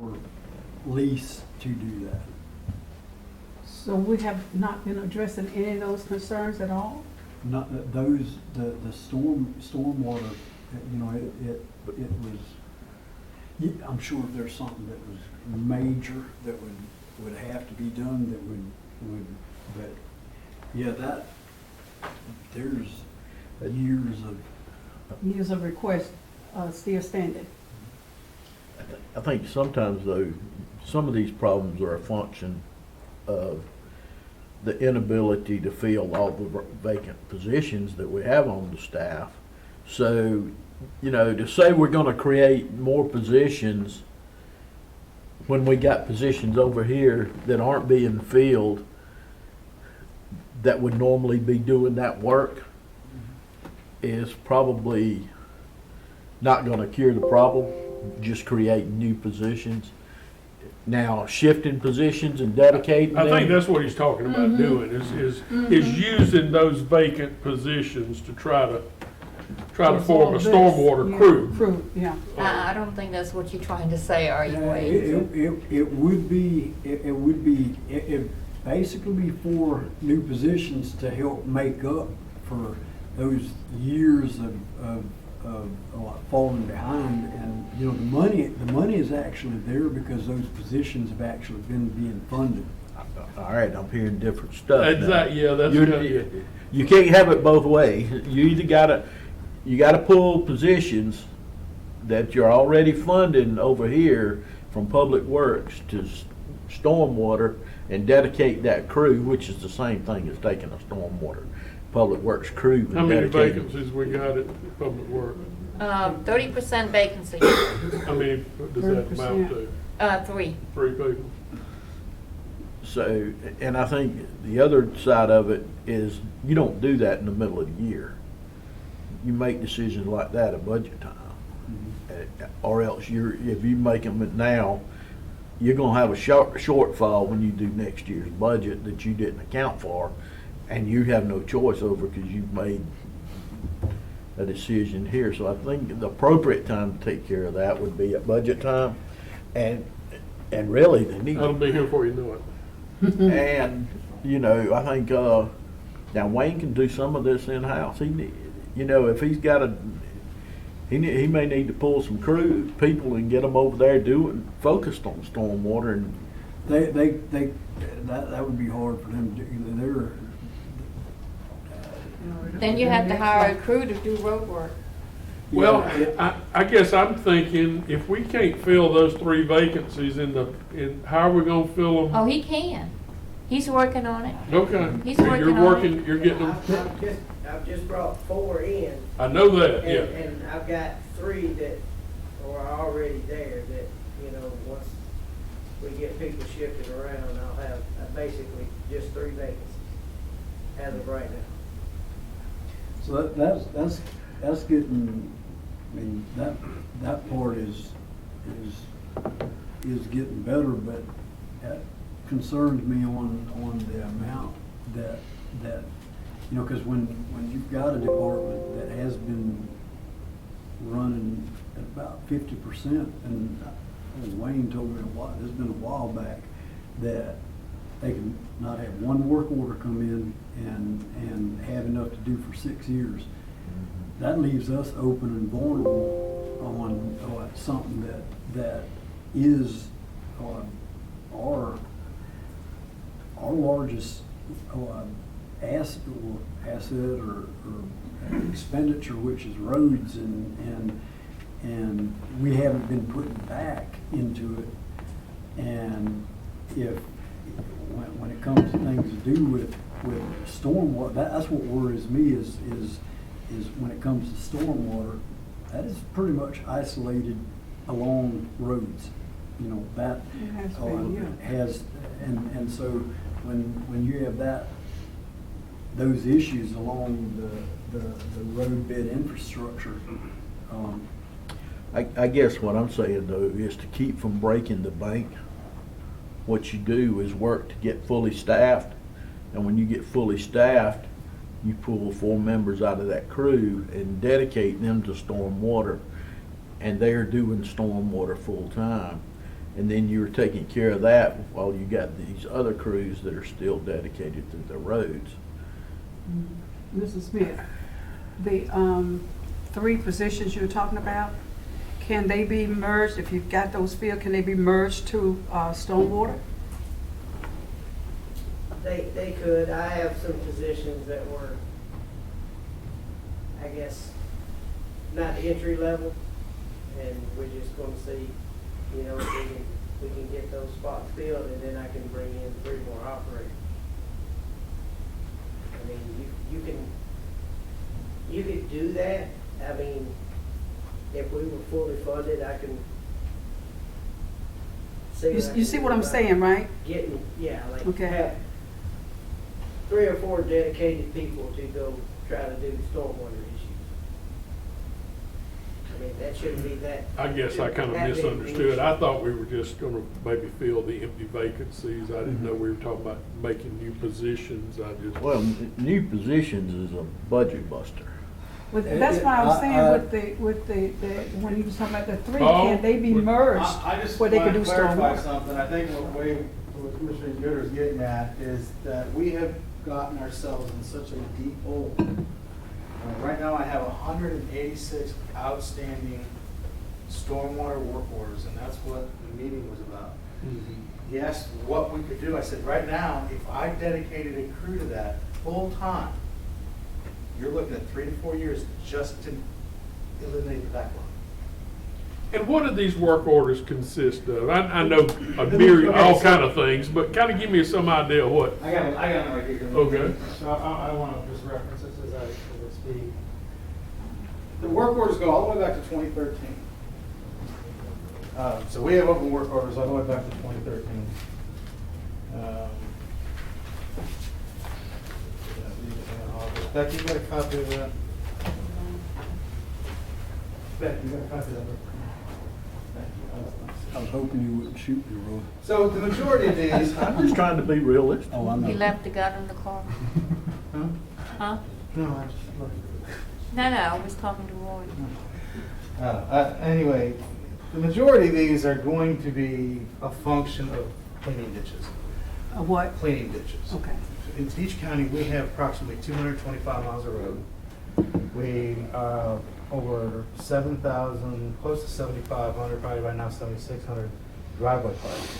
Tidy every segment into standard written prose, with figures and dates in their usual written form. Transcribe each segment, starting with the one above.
or lease to do that. So we have not been addressing any of those concerns at all? Not that those, the stormwater, it was, I'm sure if there's something that was major that would have to be done, that would, but, yeah, that, there's Years of request, still standing. I think sometimes though, some of these problems are a function of the inability to fill all the vacant positions that we have on the staff. So, to say we're gonna create more positions when we got positions over here that aren't being filled, that would normally be doing that work, is probably not gonna cure the problem, just create new positions. Now, shifting positions and dedicating them. I think that's what he's talking about doing, is using those vacant positions to try to form a Absorb this, stormwater yeah, crew. Crew, yeah. I don't think that's what you're trying to say, are you, Wade? It would be, it basically be for new positions to help make up for those years of falling behind. And, the money is actually there because those positions have actually been being funded. All right, I'm hearing different stuff now. Exactly, yeah, that's good. You can't have it both ways. You either gotta pull positions that you're already funding over here from Public Works to stormwater and dedicate that crew, which is the same thing as taking a stormwater Public Works crew. and How many dedicating- vacancies we got at Public Works? 30% vacancy, How many does that amount to? 3. 3 people? So, and I think the other side of it is you don't do that in the middle of the year. You make decisions like that at budget time. Or else if you make them now, you're gonna have a shortfall when you do next year's budget that you didn't account for, and you have no choice over because you've made a decision here. So I think the appropriate time to take care of that would be at budget time, and really they need. That'll be here before you know it. And, I think, now Wayne can do some of this in-house. If he's got he may need to pull some people and get them over there focused on stormwater and. That would be hard for them to do. Then you have to hire a crew to do road work. Well, I guess I'm thinking, if we can't fill those 3 vacancies how are we gonna fill them? Oh, he can. He's working on it. Okay. He's You're working on working, you're getting them, I've just brought 4 in, I know that, yeah. and I've got 3 that are already there that, once we get people shifted around, I'll have basically just 3 vacancies as of right now. So that's getting, that part is getting better, but that concerns me on the amount that, because when you've got a department that has been running at about 50%, and Wayne told me it's been a while back, that they can not have one work order come in and have enough to do for 6 years. That leaves us open and vulnerable on something that is our largest asset or expenditure, which is roads, and we haven't been putting back into it. And when it comes to things to do with stormwater, that's what worries me is when it comes to stormwater, that is pretty much isolated along roads. That It has been, yeah. has, and so when you have those issues along the road bed infrastructure, I guess what I'm saying though is to keep from breaking the bank, what you do is work to get fully staffed, and when you get fully staffed, you pull 4 members out of that crew and dedicate them to stormwater, and they're doing stormwater full time. And then you're taking care of that while you got these other crews that are still dedicated to the roads. Mrs. Smith, the, 3 positions you're talking about, can they be merged, if you've got those filled, can they be merged to, stormwater? They could. I have some positions that were, I guess, not entry level, and we're just gonna see, you know, if we can get those spots filled, and then I can bring in 3 more operators. I mean, you could do that. I mean, if we were fully funded, I can see. You see what I'm saying, right? Getting, yeah, like Okay. have 3 or 4 dedicated people to go try to do stormwater issues. I mean, that shouldn't be that. I guess I kind of that big of an misunderstood. issue. I thought we were just gonna maybe fill the empty vacancies. I didn't know we were talking about making new positions. I just. Well, new positions is a budget buster. Well, that's why I was saying I- with the, when you was talking about the 3, Oh, can they be well, merged I just where they want could to do clarify stormwater? something. I think what Commissioner Gooder is getting at is that we have gotten ourselves in such a deep hole. Right now, I have 186 outstanding stormwater work orders, and that's what the meeting was about. He asked what we could do. I said, right now, if I dedicated a crew to that full time, you're looking at 3 to 4 years just to eliminate the backlog. And what do these work orders consist of? I know a myriad, all kind of things, but kind of give me some idea of what. I got it right here. Okay. So I want to just reference this as I speak. The work orders go all the way back to 2013. So we have open work orders all the way back to 2013. Becky, you got a copy of that? Becky, you got a copy of that? Thank you. I was hoping you wouldn't shoot me, Roy. So the majority of these. I'm just trying to be realistic. Oh, I know. You left the gun in the car? Huh? Huh? No, I just. No, I was talking to Roy. Anyway, the majority of these are going to be a function of cleaning ditches. What? Cleaning ditches. Okay. In Teach County, we have approximately 225 miles of road. We are over 7,000, close to 7,500, probably by now 7,600 driveway piles,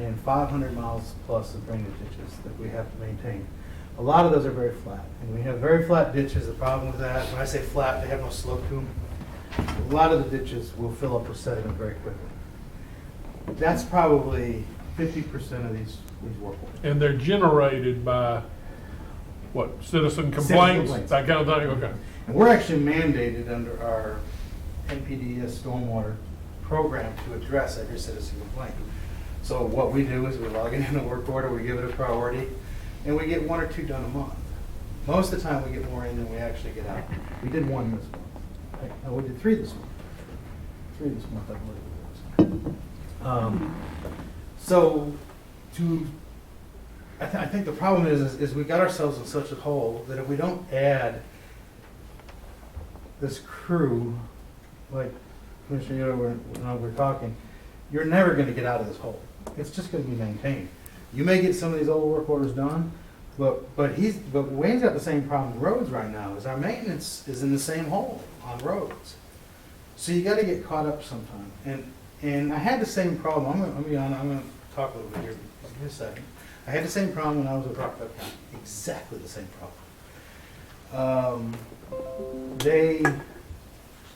and 500 miles plus of drainage ditches that we have to maintain. A lot of those are very flat, and we have very flat ditches. The problem with that, when I say flat, they have no slope to them. A lot of the ditches will fill up with sediment very quickly. That's probably 50% of these work orders. And they're generated by, what, citizen complaints? complaints. That kind of thing, okay. And we're actually mandated under our NPDES stormwater program to address every citizen complaint. So what we do is we log it in a work order, we give it a priority, and we get 1 or 2 done a month. Most of the time, we get more in than we actually get out. We did 1 this month. No, we did 3 this month. 3 this month, I believe it was. So, I think the problem is we got ourselves in such a hole that if we don't add this crew, like Commissioner Yoder and I were talking, you're never going to get out of this hole. It's just going to be maintained. You may get some of these old work orders done, but Wayne's got the same problem with roads right now. Is our maintenance is in the same hole on roads. So you got to get caught up sometime. And I had the same problem. I'm going to talk a little bit here in a second. I had the same problem when I was at Rockville County. Exactly the same problem. They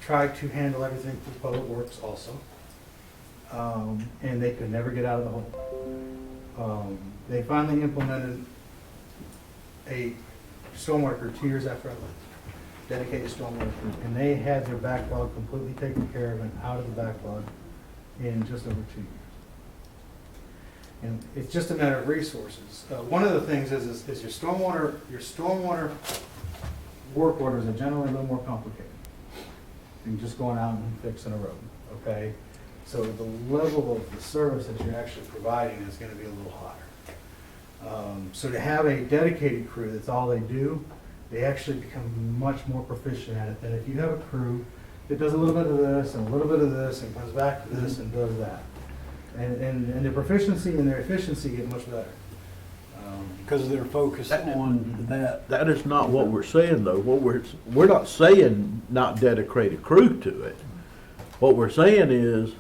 tried to handle everything through Public Works also, and they could never get out of the hole. They finally implemented a stormwater crew 2 years after I left, dedicated stormwater crew, and they had their backlog completely taken care of and out of the backlog in just over 2 years. And it's just a matter of resources. One of the things is your stormwater work orders are generally a little more complicated than just going out and fixing a road, okay? So the level of the service that you're actually providing is gonna be a little higher. So to have a dedicated crew, that's all they do, they actually become much more proficient at it than if you have a crew that does a little bit of this and a little bit of this and comes back to this and does that. And their proficiency and their efficiency get much better. Because they're focused on that. That is not what we're saying, though. We're not saying not dedicate a crew to it. What we're saying is,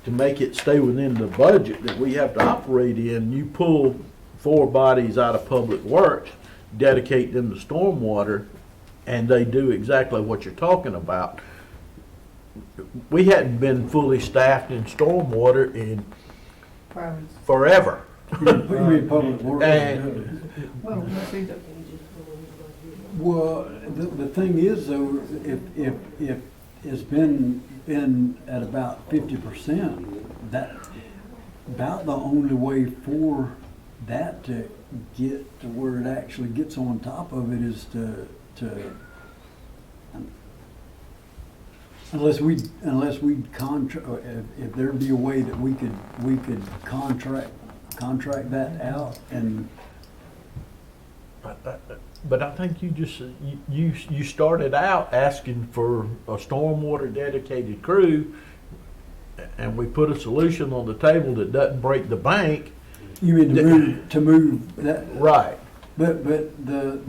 to make it stay within the budget that we have to operate in, you pull 4 bodies out of Public Works, dedicate them to stormwater, and they do exactly what you're talking about. We hadn't been fully staffed in stormwater in forever. You mean public works? And- Well, let's see, Well, the thing is though, if it's been at about 50%, that, about the only way for that to get to where it actually gets on top of it is to unless we contract, if there'd be a way that we could contract that out and. But I think you started out asking for a stormwater dedicated crew, and we put a solution on the table that doesn't break the bank. You mean to move that? Right. But the.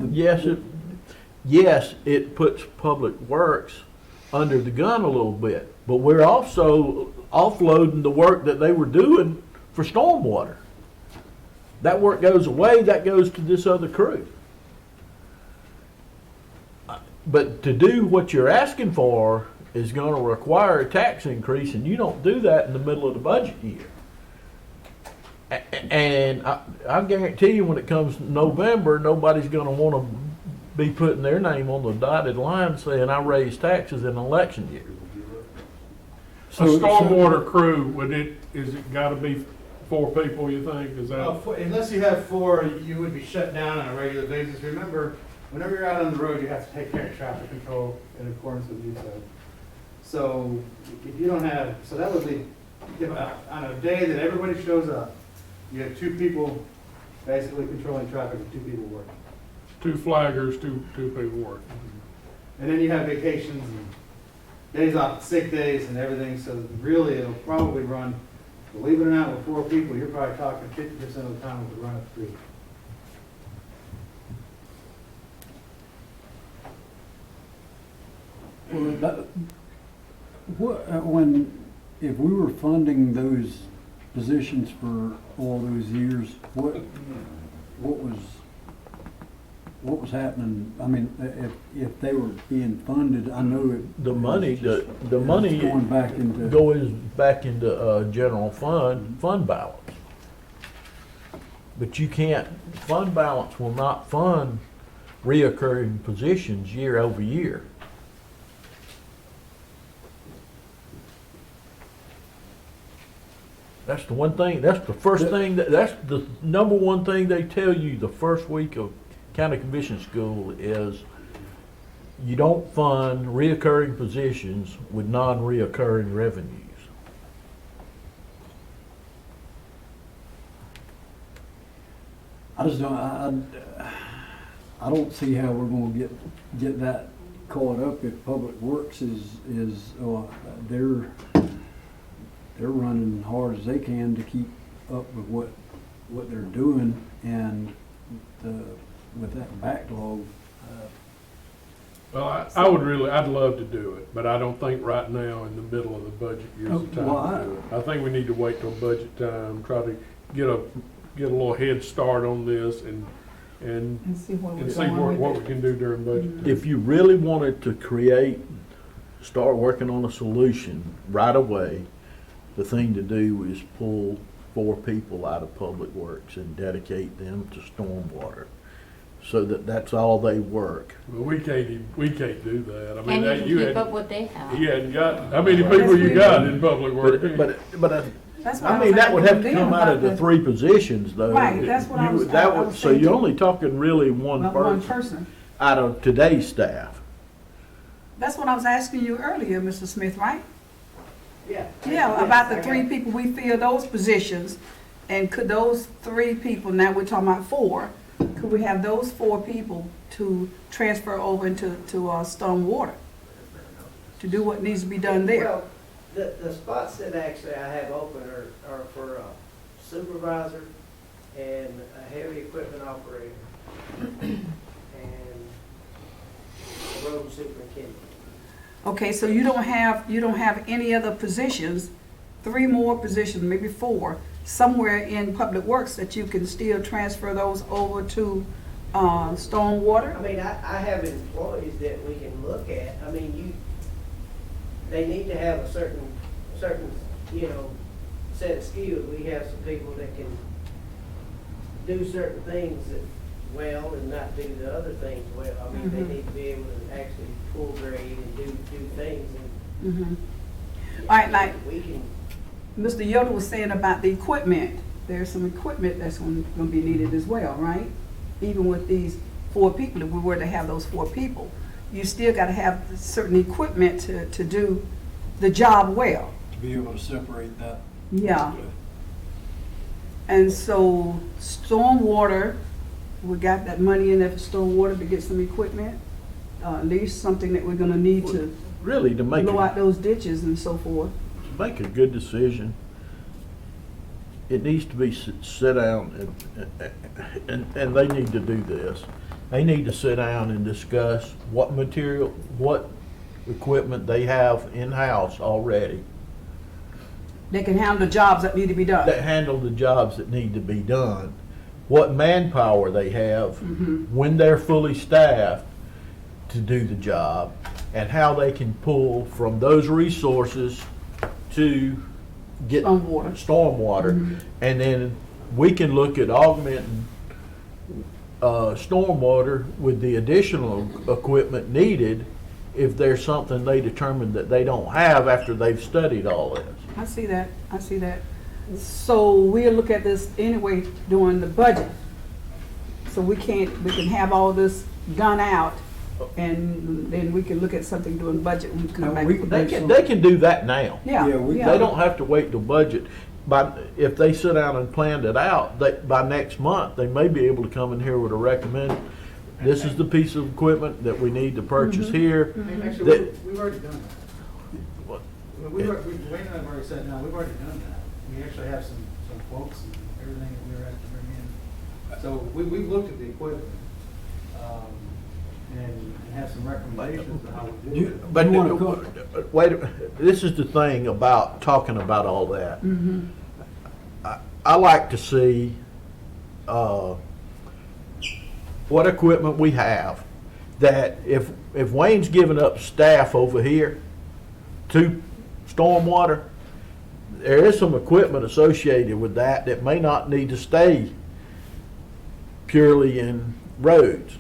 Yes, it puts Public Works under the gun a little bit, but we're also offloading the work that they were doing for stormwater. That work goes away, that goes to this other crew. But to do what you're asking for is gonna require a tax increase, and you don't do that in the middle of the budget year. And I guarantee you, when it comes to November, nobody's gonna wanna be putting their name on the dotted line saying, I raised taxes in an election year. A stormwater crew, is it gotta be 4 people, you think, is that? Unless you have 4, you would be shut down on a regular basis. Remember, whenever you're out on the road, you have to take care of traffic control in accordance with USO. So if you don't have, so that would be, on a day that everybody shows up, you have 2 people basically controlling traffic and 2 people working. 2 flaggers, two people working. And then you have vacations and days off, sick days and everything, so really it'll probably run, believe it or not, with 4 people, you're probably talking 50% of the time it would run at 3. If we were funding those positions for all those years, what was happening? I mean, if they were being funded, I know it. The money, the it's money going back into. goes back into general fund balance. But you can't, fund balance will not fund reoccurring positions year over year. That's the one thing, that's the first thing, that's the number one thing they tell you the first week of county commission school is you don't fund reoccurring positions with non-reoccurring revenues. I just don't, I don't see how we're gonna get that caught up if Public Works they're running hard as they can to keep up with what they're doing, and with that backlog. Well, I'd love to do it, but I don't think right now in the middle of the budget year is the Well, time to do it. I think we need to wait till budget time, try to get a little head start on this and see what we're see going what with we it. can do during budget time. If you really wanted to start working on a solution right away, the thing to do is pull 4 people out of Public Works and dedicate them to stormwater, so that's all they work. Well, we can't do that. I mean, Can't that, even you keep had, up what they have. he hadn't got, how many people you got in public work? But That's what I was mean, that would have asking to come them out of about the 3 positions, though. Right, that's what I was- That I would, was so you're thinking. only talking really one Not one person person. out of today's staff. That's what I was asking you earlier, Mr. Smith, right? Yeah. Yeah, about the 3 people, we fill those positions, and could those 3 people, now we're talking about 4, could we have those 4 people to transfer over into stormwater? To do what needs to be done there? Well, The spots that actually I have open are for a supervisor and a heavy equipment operator and a road superintendent. Okay, so you don't have any other positions, 3 more positions, maybe 4, somewhere in Public Works that you can still transfer those over to I stormwater? mean, I have employees that we can look at. I mean, they need to have a certain, set of skills. We have some people that can do certain things that well and not do the other things well. I mean, they Mhm. need to be able to actually pull grade and do things and. Mhm. All right, like We can, Mr. Yoder was saying about the equipment, there's some equipment that's going to be needed as well, right? Even with these 4 people, if we were to have those 4 people, you still got to have certain equipment to do the job well. To be able to separate that. Yeah. And so stormwater, we got that money in there for stormwater to get some equipment, at least something that we're going to need to Really, to make blow out a, those ditches and so forth. to make a good decision, it needs to be sit down and they need to do this. They need to sit down and discuss what material, what equipment they have in-house already They can handle the jobs that need to be done. that handle the jobs that need to be done, what manpower they have Mhm. when they're fully staffed to do the job, and how they can pull from those resources to get Stormwater. stormwater. Mhm. And then we can look at augmenting stormwater with the additional equipment needed if there's something they determine that they don't have after they've studied all this. I see that, I see that. So we'll look at this anyway during the budget. So we can have all this done out, and then we can look at something during budget when we come No, back. we with could the They budget. can, they can do that now. Yeah, Yeah, we- yeah. They don't have to wait till budget. But if they sit down and plan it out, by next month, they may be able to come in here with a recommend, this is the piece of equipment that we need to purchase here. Actually, That- we've already done that. What? Wayne and I have already said, no, we've already done that. We actually have some quotes and everything that we were asked to bring in. So we've looked at the equipment, and have some recommendations on how we do it. But, You wanna go- wait, this is the thing about talking about all that. Mhm. I like to see, what equipment we have, that if Wayne's giving up staff over here to stormwater, there is some equipment associated with that may not need to stay purely in roads.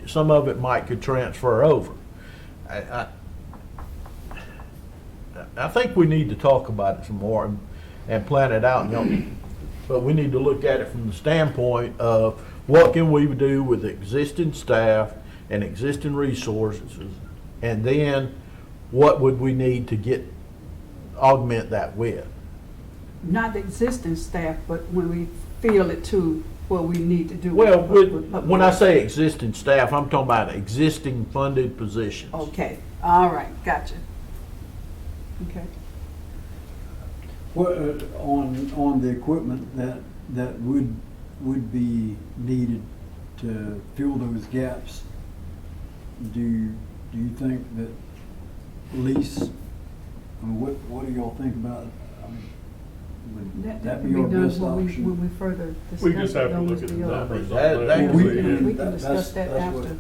Some of it might could transfer over. I think we need to talk about it some more and plan it out, but we need to look at it from the standpoint of what can we do with existing staff and existing resources, and then what would we need to augment that with? Not the existing staff, but when we feel it to what we need to do. Well, with public when I works. say existing staff, I'm talking about existing funded positions. Okay, all right, gotcha. Okay. What, on the equipment that would be needed to fill those gaps, do you think that lease, I mean, what do y'all think about it? I mean, would That that can be our done best when we option? further discuss. We just have to those look at the deals. numbers on That- that. that and can see be- if- We can discuss that after.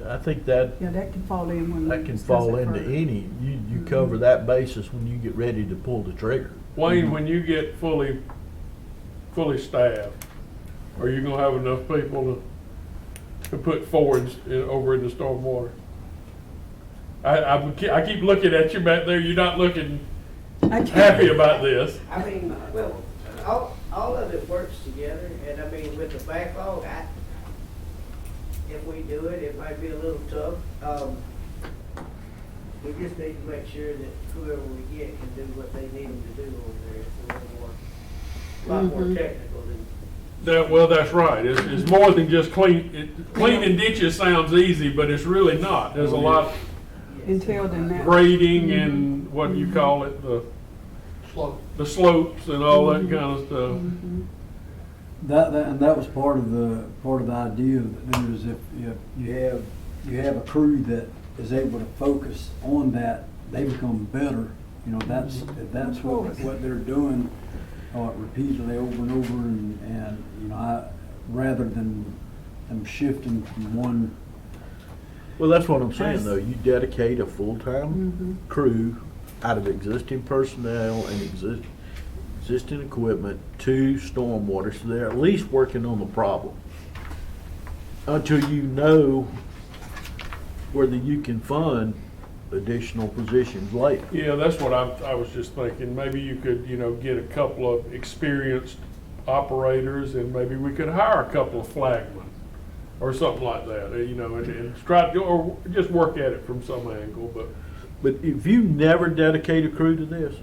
I think that Yeah, that can fall in when we that can discuss fall it into further. any, you cover that basis when you get ready to pull the trigger. Wayne, when you get fully staffed, are you gonna have enough people to put forwards over in the stormwater? I keep looking at you back there, you're not looking I can't- happy about this. I mean, well, all of it works together, and I mean, with the backlog, if we do it, it might be a little tough. We just need to make sure that whoever we get can do what they need them to do over there. It's a lot more Mhm. technical than. Well, that's right, it's more than just cleaning ditches sounds easy, but it's really not. There's a lot Entailed in that. grading and what do you call it, the slopes and all that kind of stuff. Mhm. And that was part of the idea, that there is, if you have a crew that is able to focus on that, they become better. You know, if that's what they're doing repeatedly over and over, and you know, rather than them shifting from one. Well, that's what I'm saying, though. You dedicate a full-time Mhm. crew out of existing personnel and existing equipment to stormwater, so they're at least working on the problem. Until you know whether you can fund additional positions later. Yeah, that's what I was just thinking. Maybe you could, you know, get a couple of experienced operators, and maybe we could hire a couple of flagmen or something like that, you know, and try to, or just work at it from some angle, but. But if you never dedicate a crew to this,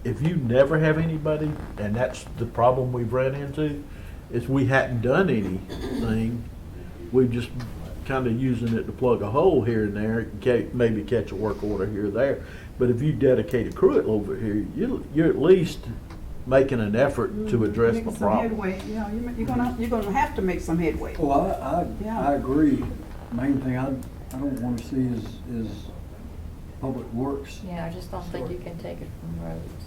if you never have anybody, and that's the problem we've ran into, is we hadn't done anything. We've just kind of using it to plug a hole here and there, maybe catch a work order here or there. But if you dedicate a crew over here, you're at least making an effort to address the Making some problem. headway. You know, you're gonna have to make some headway. Well, Yeah. I agree. Main thing I don't want to see is public works. Yeah, I just don't think you can take it from roads.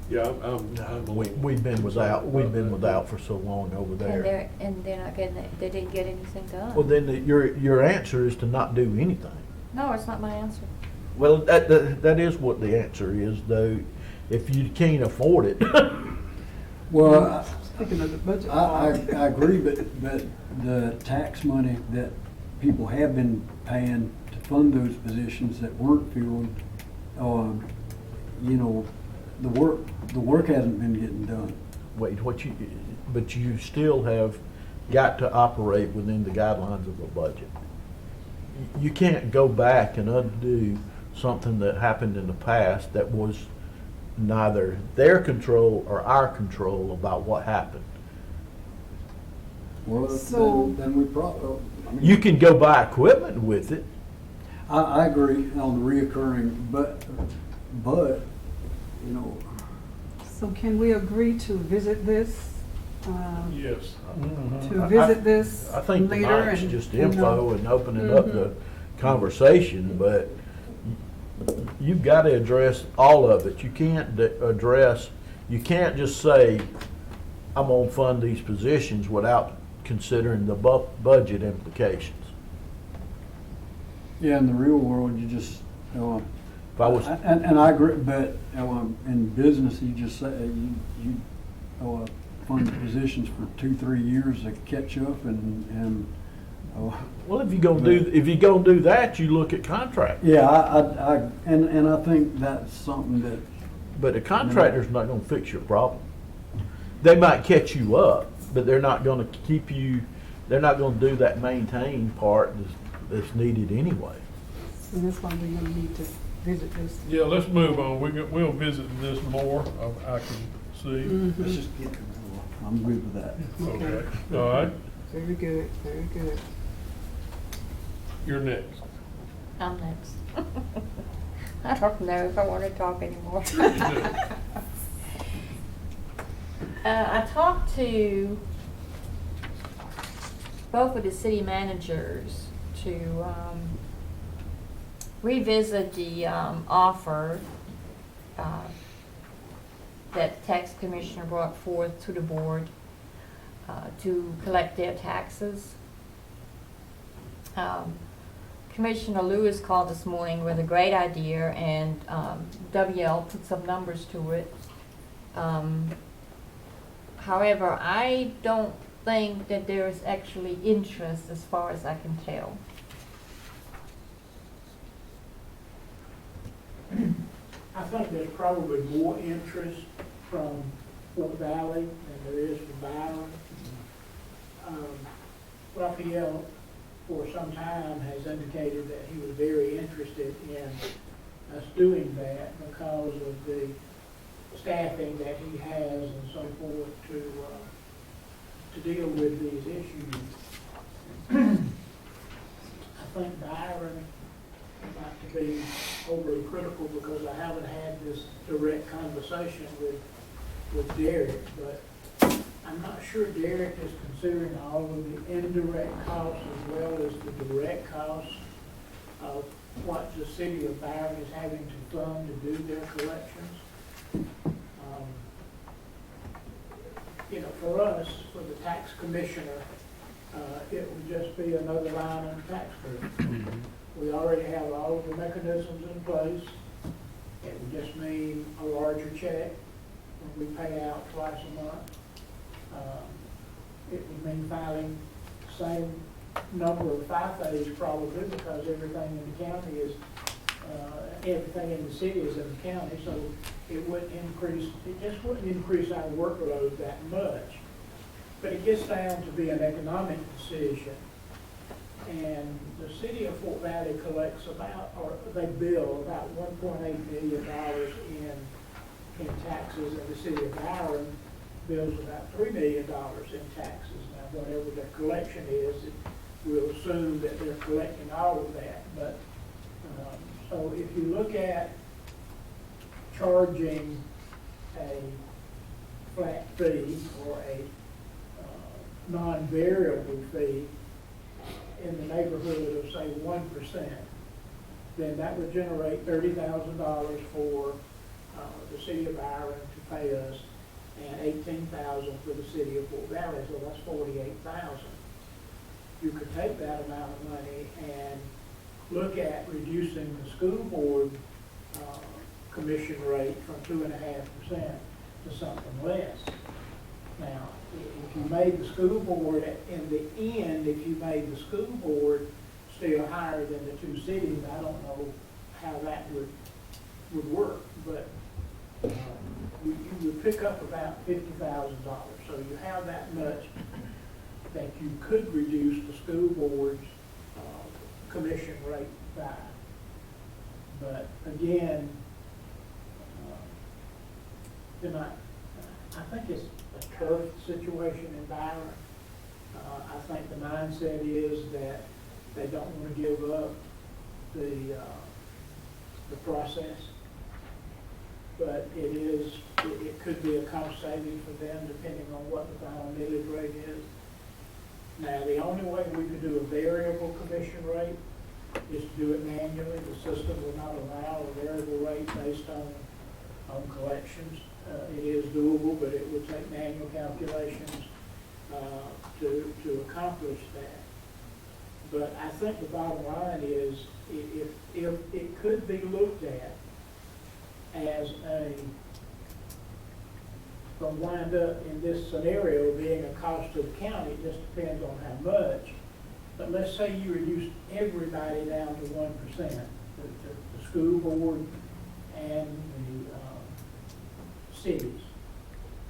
Yeah, I'm. We've been without for so long over there. And they're not getting, they didn't get anything done. Well, then your answer is to not do anything. No, it's not my answer. Well, that is what the answer is, though. If you can't afford it, Well, Speaking of the budget. I agree, but the tax money that people have been paying to fund those positions that weren't filled, you know, the work hasn't been getting done. but you still have got to operate within the guidelines of a budget. You can't go back and undo something that happened in the past that was neither their control or our control about what happened. Well, So- then we probably, You can go buy equipment with it. I agree on the reoccurring, but, you know, So can we agree to visit this? Yes. To visit this I think later tonight's and, just you know, info and opening up the conversation, but you've got to address all of it. You can't you can't just say, I'm gonna fund these positions without considering the budget implications. yeah, in the real world, you just, If I was, and I agree, but in business, you just say, you fund the positions for 2-3 years to catch up and well, if you're gonna do that, you look at contract. yeah, and I think that's something that, But a contractor's not gonna fix your problem. They might catch you up, but they're not gonna keep you, they're not gonna do that maintain part that's needed anyway. And that's why we're gonna need to visit this. Yeah, let's move on. We'll visit this more, I can see. let's just get, I'm good with that. Okay, all right, Very good, very good. you're next. I'm next. I don't know if I want to talk anymore. I talked to both of the city managers to revisit the offer that the tax commissioner brought forth to the board to collect their taxes. Commissioner Lewis called this morning with a great idea, and WL put some numbers to it. However, I don't think that there is actually interest as far as I can tell. I think there's probably more interest from Fort Valley than there is from Byron. Raphael, for some time, has indicated that he was very interested in us doing that because of the staffing that he has and so forth to deal with these issues. I think Byron would like to be overly critical because I haven't had this direct conversation with Derek, but I'm not sure Derek is considering all of the indirect costs as well as the direct costs of what the city of Byron is having to fund to do their collections. You know, for us, for the tax commissioner, it would just be another line on the tax bill. We already have all of the mechanisms in place. It would just mean a larger check when we pay out twice a month. It would mean filing the same number of FIFAs probably because everything in the county is, everything in the city is in the county, so it wouldn't increase, it just wouldn't increase our workload that much. But it gets down to be an economic decision. And the city of Fort Valley collects about, or they bill about $1.8 million in taxes, and the city of Byron bills about $3 million in taxes. Now, whatever their collection is, we'll assume that they're collecting all of that. But so if you look at charging a flat fee or a non-variable fee in the neighborhood of, say, 1%, then that would generate $30,000 for the city of Byron to pay us, and $18,000 for the city of Fort Valley, so that's $48,000. You could take that amount of money and look at reducing the school board commission rate from 2.5% to something less. Now, if you made the school board, in the end, if you made the school board still higher than the two cities, I don't know how that would work, but you would pick up about $50,000. So you have that much that you could reduce the school board's commission rate by. But again, I think it's a tough situation in Byron. I think the mindset is that they don't want to give up the process. But it could be a cost saving for them depending on what the final millage rate is. Now, the only way we could do a variable commission rate is to do it manually. The system will not allow a variable rate based on collections. It is doable, but it would take manual calculations to accomplish that. But I think the bottom line is, if it could be looked at as going to wind up in this scenario being a cost to the county, it just depends on how much. But let's say you reduce everybody down to 1%, the school board and the cities.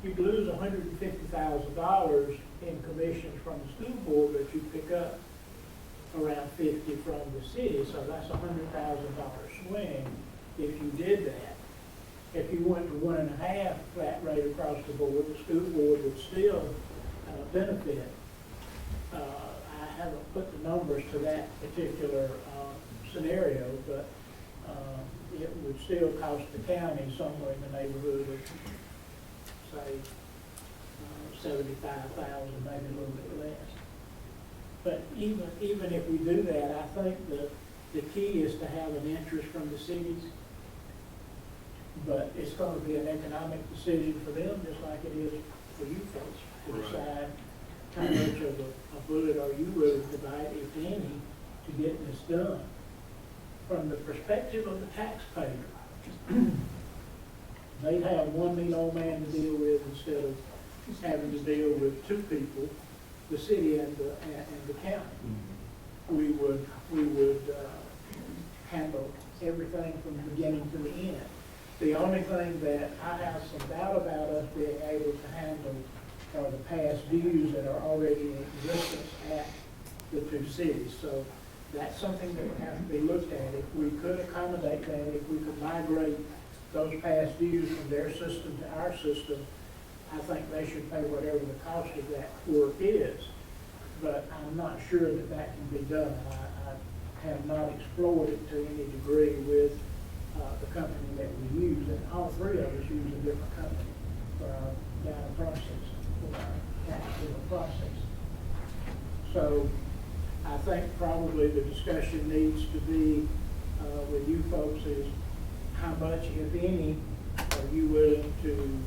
You'd lose $150,000 in commissions from the school board, but you pick up around 50 from the city, so that's a $100,000 swing if you did that. If you went to 1.5 flat rate across the board, the school board would still benefit. I haven't put the numbers to that particular scenario, but it would still cost the county somewhere in the neighborhood of, say, $75,000, maybe a little bit less. But even if we do that, I think the key is to have an interest from the cities. But it's going to be an economic decision for them, just like it is for you folks, to decide how much of a bullet are you willing to bite, if any, to getting this done. From the perspective of the taxpayer, they'd have one mean old man to deal with instead of having to deal with two people, the city and the county. We would handle everything from the beginning to the end. The only thing that I have some doubt about us being able to handle are the past dues that are already in existence at the two cities. So that's something that would have to be looked at. If we could accommodate that, if we could migrate those past dues from their system to our system, I think they should pay whatever the cost of that work is. But I'm not sure that that can be done. I have not explored it to any degree with the company that we use, and all three of us use a different company for our data process, for our tax bill process. So I think probably the discussion needs to be with you folks is how much, if any, are you willing to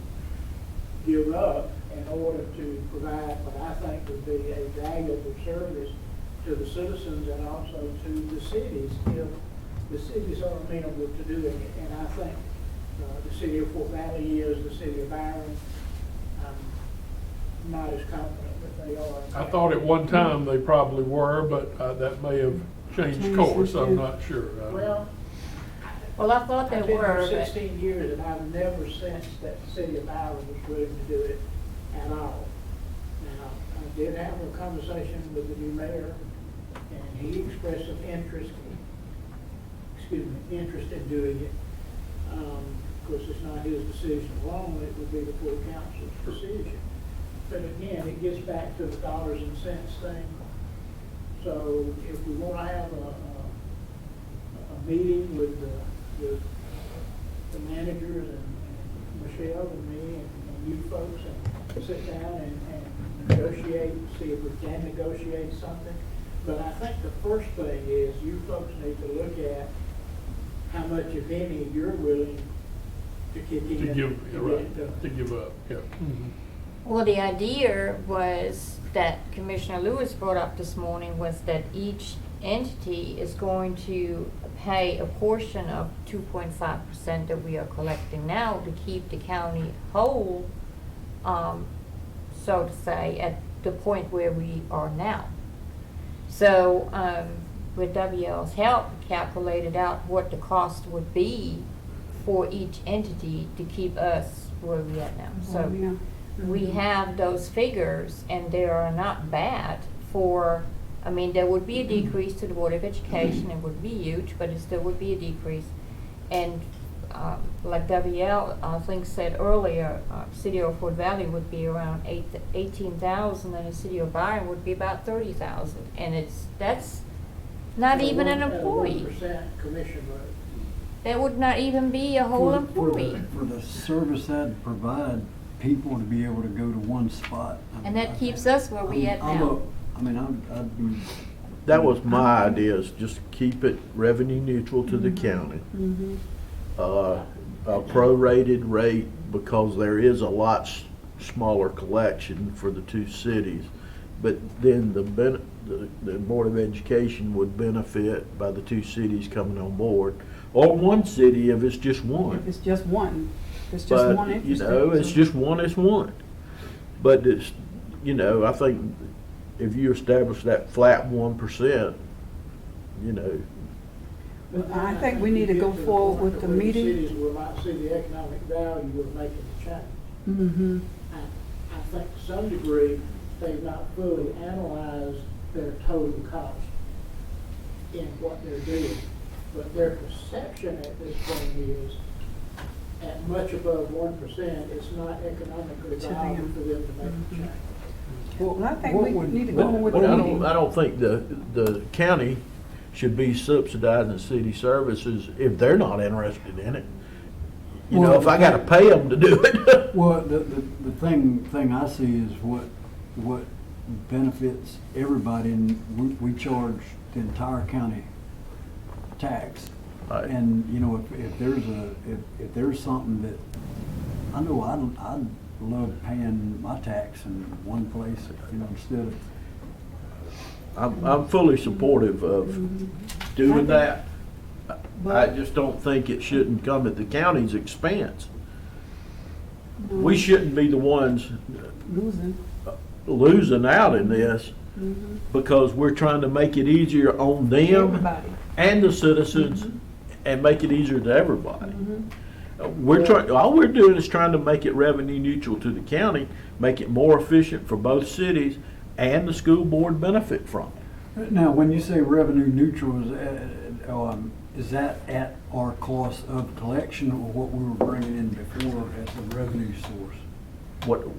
give up in order to provide what I think would be a valuable service to the citizens and also to the cities if the cities are amenable to doing it. And I think the city of Fort Valley is, the city of Byron, I'm not as confident that they are. I thought at one time they probably were, but that may have changed course, I'm not sure. Well, I thought they I've been were, here but 16 years, and I've never sensed that the city of Byron was willing to do it at all. Now, I did have a conversation with the new mayor, and he expressed some interest in doing it. Of course, it's not his decision alone, it would be the full council's decision. But again, it gets back to the dollars and cents thing. So if we want to have a meeting with the managers and Michelle and me and you folks, and sit down and negotiate, see if we can negotiate something. But I think the first thing is you folks need to look at how much, if any, you're willing to kick in. To give, get right, it done. to give up, yeah. well, the idea was that Commissioner Lewis brought up this morning was that each entity is going to pay a portion of 2.5% that we are collecting now to keep the county whole, so to say, at the point where we are now. So with WL's help, we calculated out what the cost would be for each entity to keep us where we are now. So Yeah. we have those figures, and they are not bad for, I mean, there would be a decrease to the Board of Education. It would be huge, but it still would be a decrease. And like WL, I think said earlier, City of Fort Valley would be around 18,000, and the City of Byron would be about 30,000. And that's not even an employee. 1% commission rate. That would not even be a whole For employee. the service that provide people to be able to go to one spot. And that keeps us where we at now. I'd be. That was my idea, is just keep it revenue neutral to the county. Mhm. A prorated rate, because there is a lot smaller collection for the two cities. But then the Board of Education would benefit by the two cities coming on board, or one city if it's just one. If it's just one, if it's just one But, interest. you know, it's just one, it's one. But it's, you know, I think if you establish that flat 1%, you know, Well, I think we need to go forward with the meeting. Cities will not see the economic value of making the change. Mm-hmm. I think to some degree, they've not fully analyzed their total cost in what they're doing. But their perception at this point is, at much above 1%, it's not economically To viable them. for them to make the change. Well, I think What we would- need to go on with but the I meeting. don't think the county should be subsidizing city services if they're not interested in it. You know, Well, if I gotta pay them to do it. Well, the thing I see is what benefits everybody, and we charge the entire county tax. Right. And, you know, if there's something that, I know I'd love paying my tax in one place, you know, instead of. I'm fully supportive of doing that. I But- just don't think it shouldn't come at the county's expense. We shouldn't be the ones Losing. losing out in this Mhm. because we're trying to make it easier on them Everybody. and the citizens and make it easier to everybody. Mhm. All we're doing is trying to make it revenue neutral to the county, make it more efficient for both cities, and the school board benefit from it. Now, when you say revenue neutral, is that at our cost of collection or what we were bringing in before as a revenue source?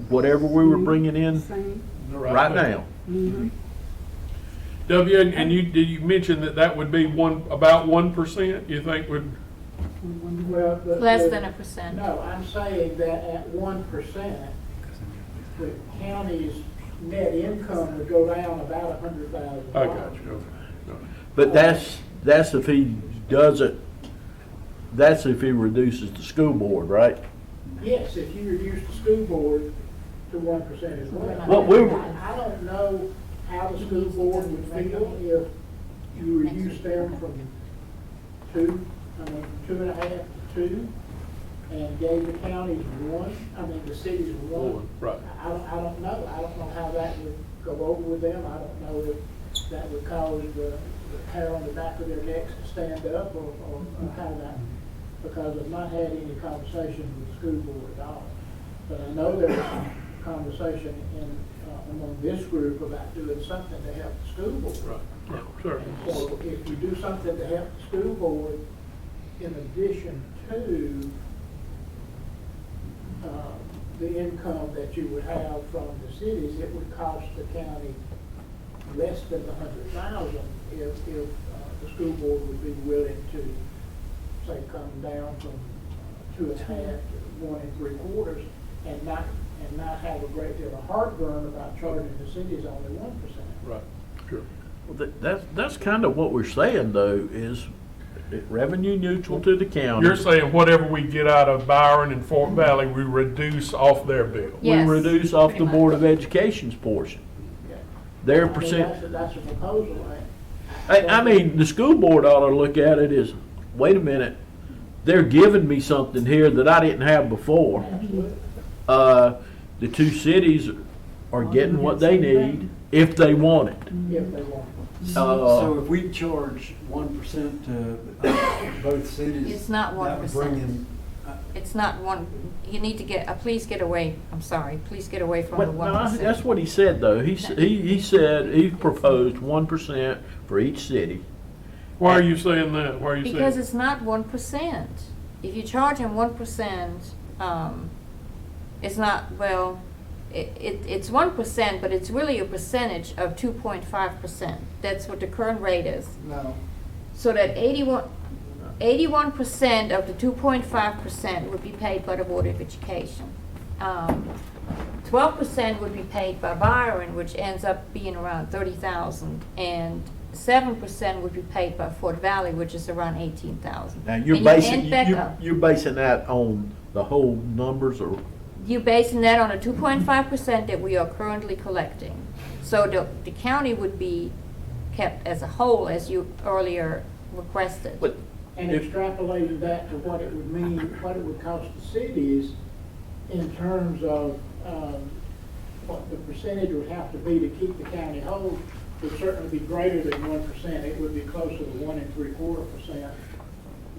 Whatever we were bringing in Same. right now. Mhm. W, and you mention that would be about 1%, you think would, Well, Less than 1%. No, I'm saying that at 1%, the county's net income would go down about $100,000. I got you, okay. But that's if he doesn't, that's if he reduces the school board, right? Yes, if you reduce the school board to 1% as well. What we were- I don't know how the school board would feel if you reduced them from 2.5 to 2, and gave the counties 1, the cities 1. Right. I don't know. I don't know how that would go over with them. I don't know if that would cause the hair on the back of their necks to stand up or how that, because I've not had any conversations with the school board at all. But I know there was some conversation among this group about doing something to help the school board. Right, yeah, sure. And so if you do something to help the school board, in addition to the income that you would have from the cities, it would cost the county less than $100,000 if the school board would be willing to, say, come down from 2.5 to 1 3/4, and not have a great deal of heartburn about charging the cities only 1%. Right, sure. Well, that's kind of what we're saying though, is it revenue neutral to the county. You're saying whatever we get out of Byron and Fort Valley, we reduce off their bill? Yes, We reduce off the pretty Board much. of Education's portion. Yeah. Their I mean, percent, That's a proposal. I mean, the school board ought to look at it as, wait a minute, they're giving me something here that I didn't have before. Absolutely. The two cities are getting what they need if they want it. If they want. So if we charge 1% to both cities. It's not that would bring 1%. in, It's not one, you need to get, please get away, I'm sorry, please get away from the But no, 1%. that's what he said though. He said, he proposed 1% for each city. Why are you saying that? Why are you saying? Because it's not 1%. If you charge them 1%, it's not, well, it's 1%, but it's really a percentage of 2.5%. That's what the current rate is. No. So that 81% of the 2.5% would be paid by the Board of Education. 12% would be paid by Byron, which ends up being around 30,000, and 7% would be paid by Fort Valley, which is around 18,000. Now, you're And you basing, end back up. you're basing that on the whole numbers or? You're basing that on a 2.5% that we are currently collecting. So the county would be kept as a whole, as you earlier requested. But And extrapolating that to what it would mean, what it would cost the cities in terms of what the percentage would have to be to keep the county whole would certainly be greater than 1%. It would be closer to 1 3/4%,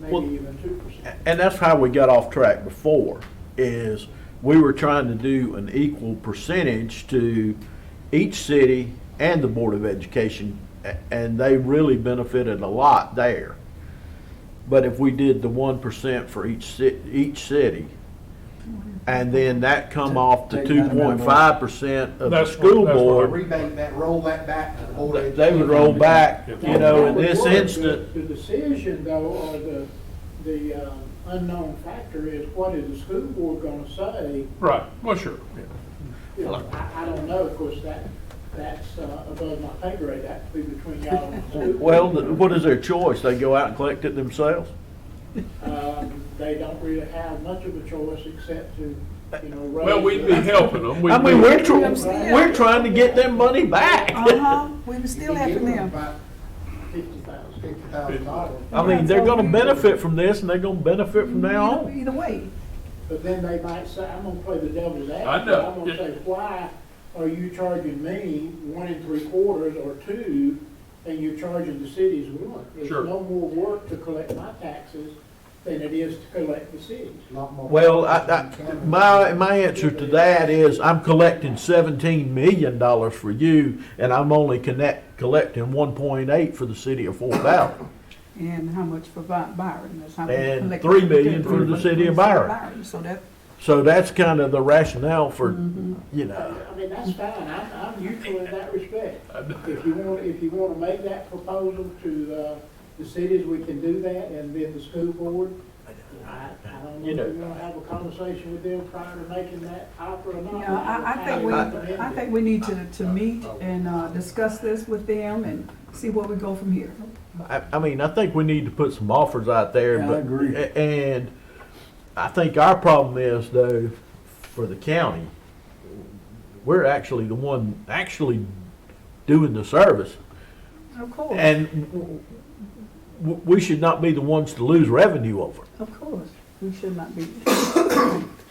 Well, maybe even 2%. And that's how we got off track before, is we were trying to do an equal percentage to each city and the Board of Education, and they really benefited a lot there. But if we did the 1% for each city, and then that come off to Take that amount off. 2.5% of the That's school what I- board, Rebate that, roll that back to the board. of they would roll back, Yeah. you know, That in would this work. instant. The decision, though, or the unknown factor is, what is the school board gonna say? Right, well, sure, yeah. You know, I don't know, of course, that's above my pay grade, that would be between y'all and the school board. Well, what is their choice? They go out and collect it themselves? They don't really have much of a choice except to, raise. Well, we'd be helping them. I mean, Yeah. we're trying to get them money back. We were still helping them. $50,000. I mean, they're gonna benefit from this, and they're gonna benefit from now on. Either way. But then they might say, I'm gonna play the devil's advocate. I know, I'm gonna yeah. say, why are you charging me 1 3/4 or 2, and you're charging the cities 1? Sure. There's no more work to collect my taxes than it is to collect the cities. Well, my answer to that is, I'm collecting $17 million for you, and I'm only collecting 1.8 for the city of Fort Valley. And how much for Byron? That's how much And collected. $3 million for the city of Byron. So that, So that's kind of the rationale for, you know. I mean, that's fine, I'm neutral in that respect. If you want to make that proposal to the cities, we can do that, and then the school board, I don't know You know- if we wanna have a conversation with them prior to making that offer or not. Yeah, I think we need to meet and discuss this with them and see where we go from here. I mean, I think we need to put some offers out there, Yeah, I but, agree. and I think our problem is though, for the county, we're actually the one actually doing the service. Of course, And we should not be the ones to lose revenue over it. of course, we should not be.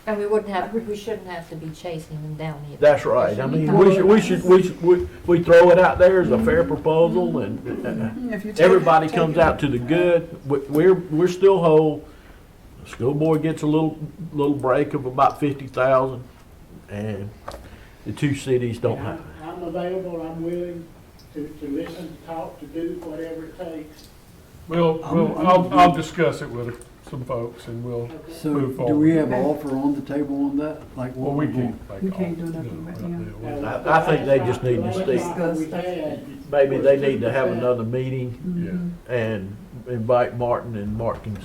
And we shouldn't have to be chasing them down either. That's right. I mean, we throw it out there as a fair proposal and If you take- everybody take comes it- out to the good. We're still whole. The school board gets a little break of about 50,000 and the two cities don't have. I'm available, I'm willing to listen, to talk, to do whatever it takes. I'll discuss it with some folks and we'll, Okay. So Move do forward. we have an offer on the table on that? Like well, what we we're can't going? make. We can't do offers, nothing right no, now. I think they just need to The last stick. offer we had Maybe was they need to have 2%. another meeting Yeah. and invite Martin and Mark can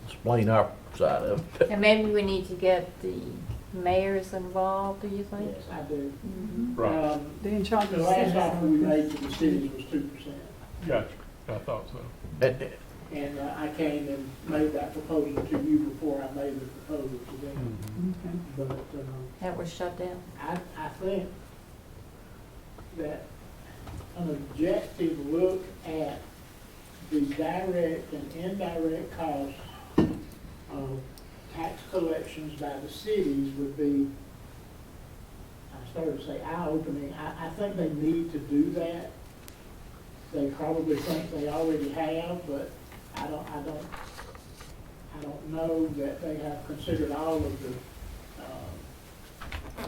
explain our side of it. And maybe we need to get the mayors involved, do you think? Yes, I do. Right, They're in charge of The the last city. offer we made to the cities was 2%. gotcha, I thought so. And I came and made that proposal to you before I made the proposal to them. Mhm. Okay. But That was shut down. I think that an objective look at the direct and indirect costs of tax collections by the cities would be, I started to say eye-opening. I think they need to do that. They probably think they already have, but I don't know that they have considered all of the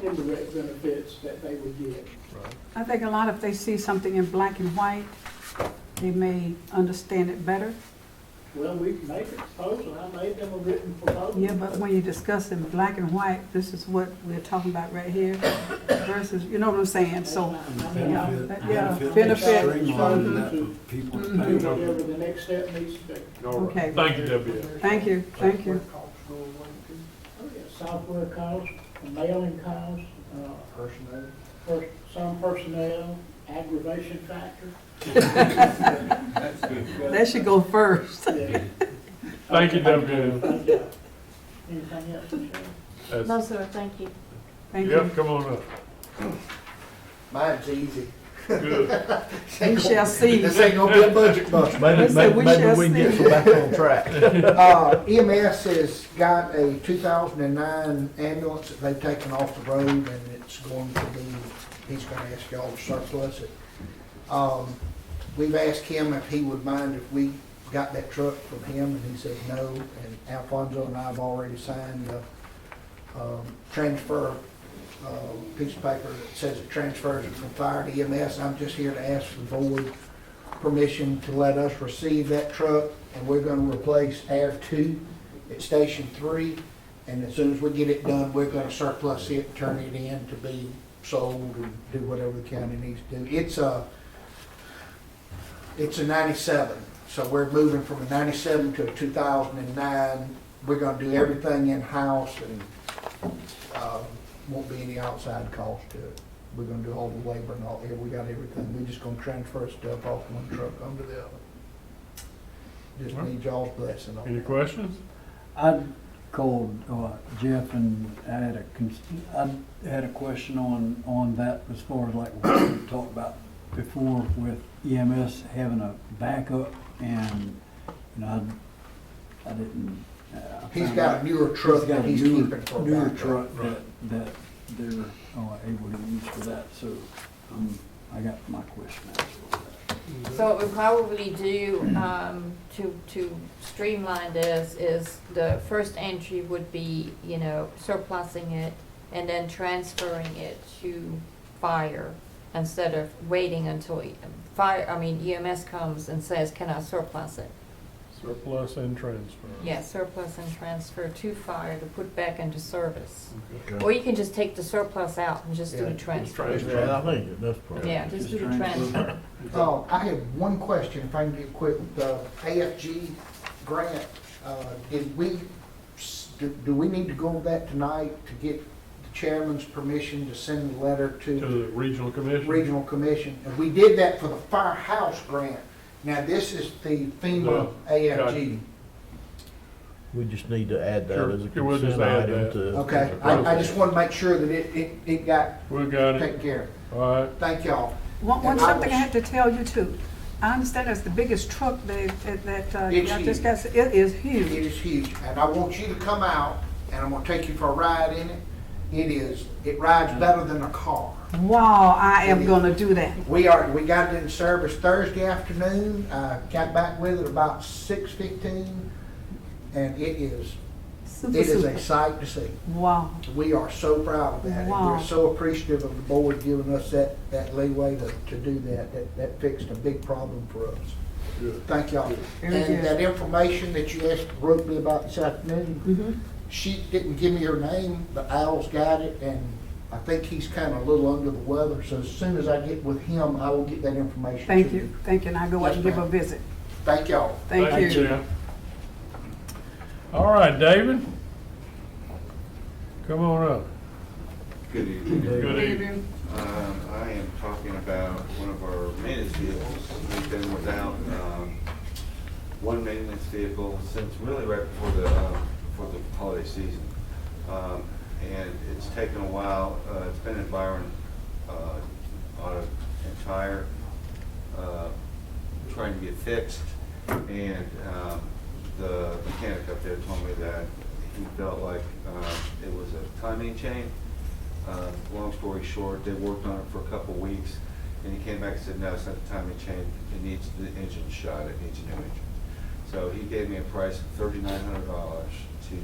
indirect benefits that they would get. Right. I think a lot, if they see something in black and white, they may understand it better. Well, we can make a proposal, I made them a written proposal. Yeah, but when you discuss in black and white, this is what we're talking about right here versus, you know what I'm saying? So, yeah, benefit. Streamlining that for people to Do pay. whatever the next step needs to be. All right. Okay. Thank you, Debbie. Thank you, thank you. Oh, yeah, software costs, mailing costs, some personnel, aggravation factor. That should go first. Yeah. Thank you, Debbie. Thank you. Anything else, Michelle? No, That's- sir, thank you. Thank you. Yep, come on up. Mine's easy. Good. We shall see. This ain't gonna be a budget buster. Maybe, They say we shall we can get see. some back on track. EMS has got a 2009 ambulance that they've taken off the road, and it's going to be, he's gonna ask y'all to surplus it. We've asked him if he would mind if we got that truck from him, and he said no. And Alfonso and I have already signed a transfer piece of paper that says it transfers it from fire to EMS. I'm just here to ask the board permission to let us receive that truck, and we're gonna replace Air 2 at Station 3. And as soon as we get it done, we're gonna surplus it, and turn it in to be sold and do whatever the county needs to do. It's a 97, so we're moving from a 97 to a 2009. We're gonna do everything in-house, and won't be any outside cost to it. We're gonna do all the labor and all, we got everything. We're just gonna transfer stuff off one truck onto the other. Just need y'all's blessing on Any it. questions? I called Jeff and I had a question on that as far as like what we talked about before with EMS having a backup, and you know I didn't. I He's found got out a newer truck he's got that a he's newer- keeping for a newer backup. truck Right. that they're able to use for that. So I got my question answered. So what we probably do, to streamline this is the first entry would be, you know, surplusing it and then transferring it to fire instead of waiting until EMS comes and says, can I surplus it? Surplus and transfer. Yeah, surplus and transfer to fire to put back into service. Okay. Or you can just take the surplus out and just do Yeah, the just transfer. transfer. Yeah, I think that's probably. Yeah, just do the transfer. I have one question, if I can get quick. The AFG grant, do we need to go over that tonight to get the chairman's permission to send a letter To to the regional commission? regional commission? And we did that for the firehouse grant. Now, this is the FEMA No, AFG. We just need to add that Sure. as a Yeah, we'll just consent add item that. to. Okay, I just want to make sure that it got We got it. taken care of. All right. Thank y'all. One And I something I will- have to tell you too. I understand that's the biggest truck that you It's got this huge. guy, it is It huge. is huge, and I want you to come out, and I'm gonna take you for a ride in it. It rides better than a car. Wow, I am gonna do that. We got it in service Thursday afternoon, got back with it about 6:15, and it is Super, a super. sight to see. Wow. We are so proud of that, and Wow. we're so appreciative of the board giving us that leeway to do that. That fixed a big problem for us. Good. Thank y'all. Very And good. that information that you wrote me about this afternoon, Mhm. she didn't give me her name, but Al's got it, and I think he's kind of a little under the weather, so as soon as I get with him, I will get that information. Thank to you, thank you, and I'll go out Yes, and give a ma'am. visit. Thank y'all. Thank you. Jim. All right, David. Come on up. Good evening. Good evening. I am talking about one of our maintenance vehicles. We've been without one maintenance vehicle since really right before the holiday season. And it's taken a while. It's been in Byron Auto and Tire, trying to get fixed. And the mechanic up there told me that he felt like it was a timing chain. Long story short, they worked on it for a couple weeks, and he came back and said, no, it's not the timing chain, it needs the engine shot, it needs a new engine. So he gave me a price of $3,900 to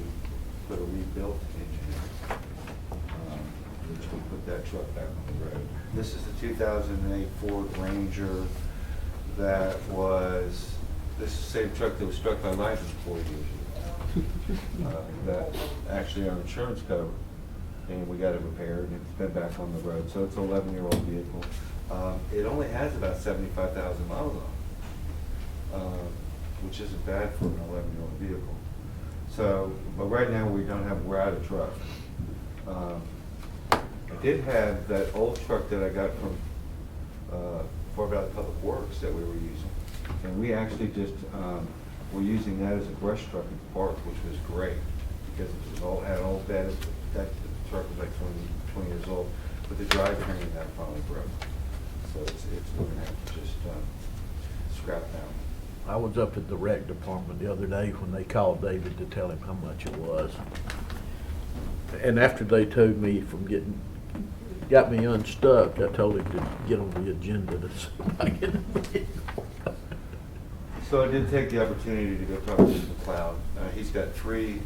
put a rebuilt engine in, which will put that truck back on the road. This is the 2008 Ford Ranger that was, this is the same truck that was struck by lightning 4 years ago. That actually our insurance covered, and we got it repaired, and it's been back on the road. So it's an 11-year-old vehicle. It only has about 75,000 miles on it, which isn't bad for an 11-year-old vehicle. So, but right now we're out of truck. I did have that old truck that I got from Fort Valley Public Works that we were using, and we actually just were using that as a brush truck at the park, which was great because it was all had old bed. That truck was like 20 years old, but the drivetrain in that finally broke, so it's going to have to just scrap down. I was up at the rec department the other day when they called David to tell him how much it was. And after they told me got me unstuck, I told him to get on the agenda to see if I get a vehicle. So I did take the opportunity to go talk to Mr. McLeod. He's got three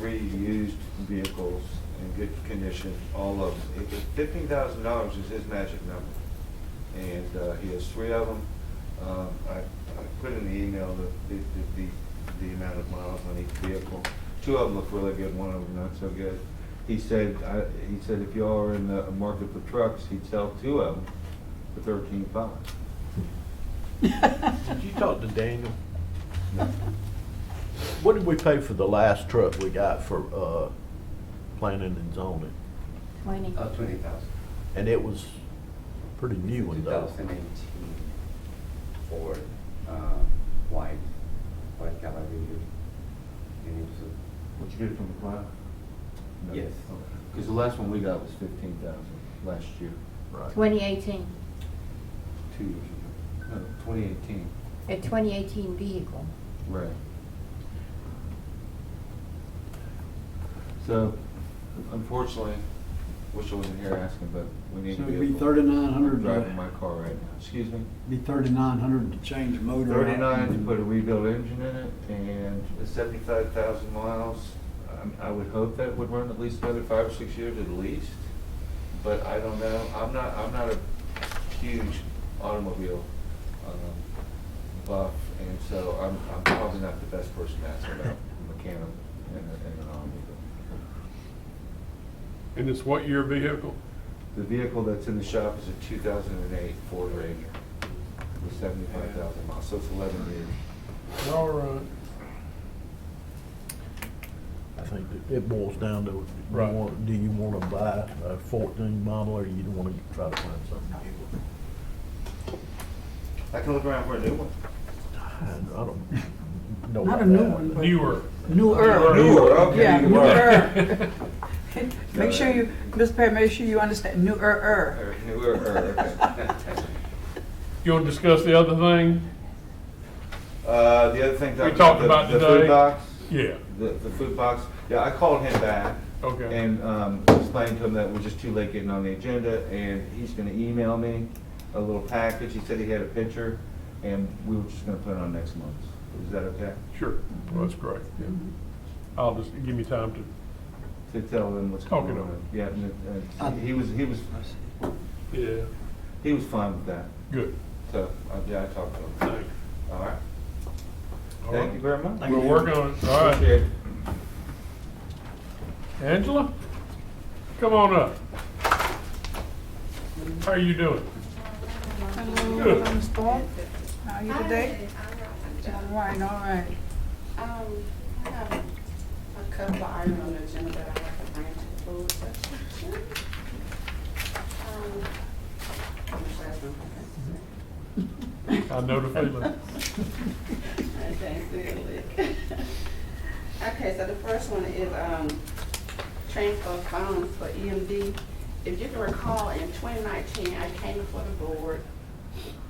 used vehicles in good condition, all of them. $15,000 is his magic number, and he has 3 of them. I put in the email the amount of miles on each vehicle. 2 of them look really good, 1 of them not so good. He said if y'all are in the market for trucks, he'd sell 2 of them for $13,500. Did you talk to Daniel? What did we pay for the last truck we got for planning and zoning? 20. 20,000. And it was pretty new one though. 2018 Ford white Cavalry. And it was What you get from the cloud? Yes. Because the last one we got was 15,000 last year, Right. 2018, 2 years ago. No, 2018. a 2018 vehicle. Right. So, unfortunately, wish I wasn't here asking, but we need So to be it'd be able. $3,900 I'm driving my car right now. Excuse me? Be $3,900 to change the motor out. 39 to put a rebuilt engine in it, and 75,000 miles. I would hope that it would run at least another 5 or 6 years at least, but I don't know. I'm not a huge automobile buff, and so I'm probably not the best person to ask about a mechanic and an Omni. And it's what year vehicle? The vehicle that's in the shop is a 2008 Ford Ranger with 75,000 miles, so it's 11 years. All right. I think that it boils down to, Right. do you want to buy a 14 model or you want to try to find something new? I can look around for a new one. I don't know. Not about a new that. one, but Newer. newer. Newer, okay. Yeah, Newer. newer. Make sure you, Mr. Perry, make sure you understand, newer. Newer, okay. You want to discuss the other thing? The other thing. We talked about the today. food box. Yeah. The food box. Yeah, I called him back. Okay. And explained to him that we're just too late getting on the agenda, and he's gonna email me a little package. He said he had a picture, and we were just gonna put it on next month. Is that okay? Sure. Well, that's great. Yeah. I'll just, give me time to, To tell them what's Talk going it over. on. Yeah, and he was yeah, fine with that. good. So, yeah, I talked to him. Thanks. All right. All Thank right. you very much. We're working on it. All right. Appreciate it. Angela, come on up. How are you doing? Hello, Good. Ms. Thorpe. How are you today? All right, all right. I have a couple of items on the agenda that I have to bring to the board session. I'm sure that's not- I know the feeling. Okay, good. Okay, so the first one is, transfer of funds for EMD. If you can recall, in 2019, I came before the board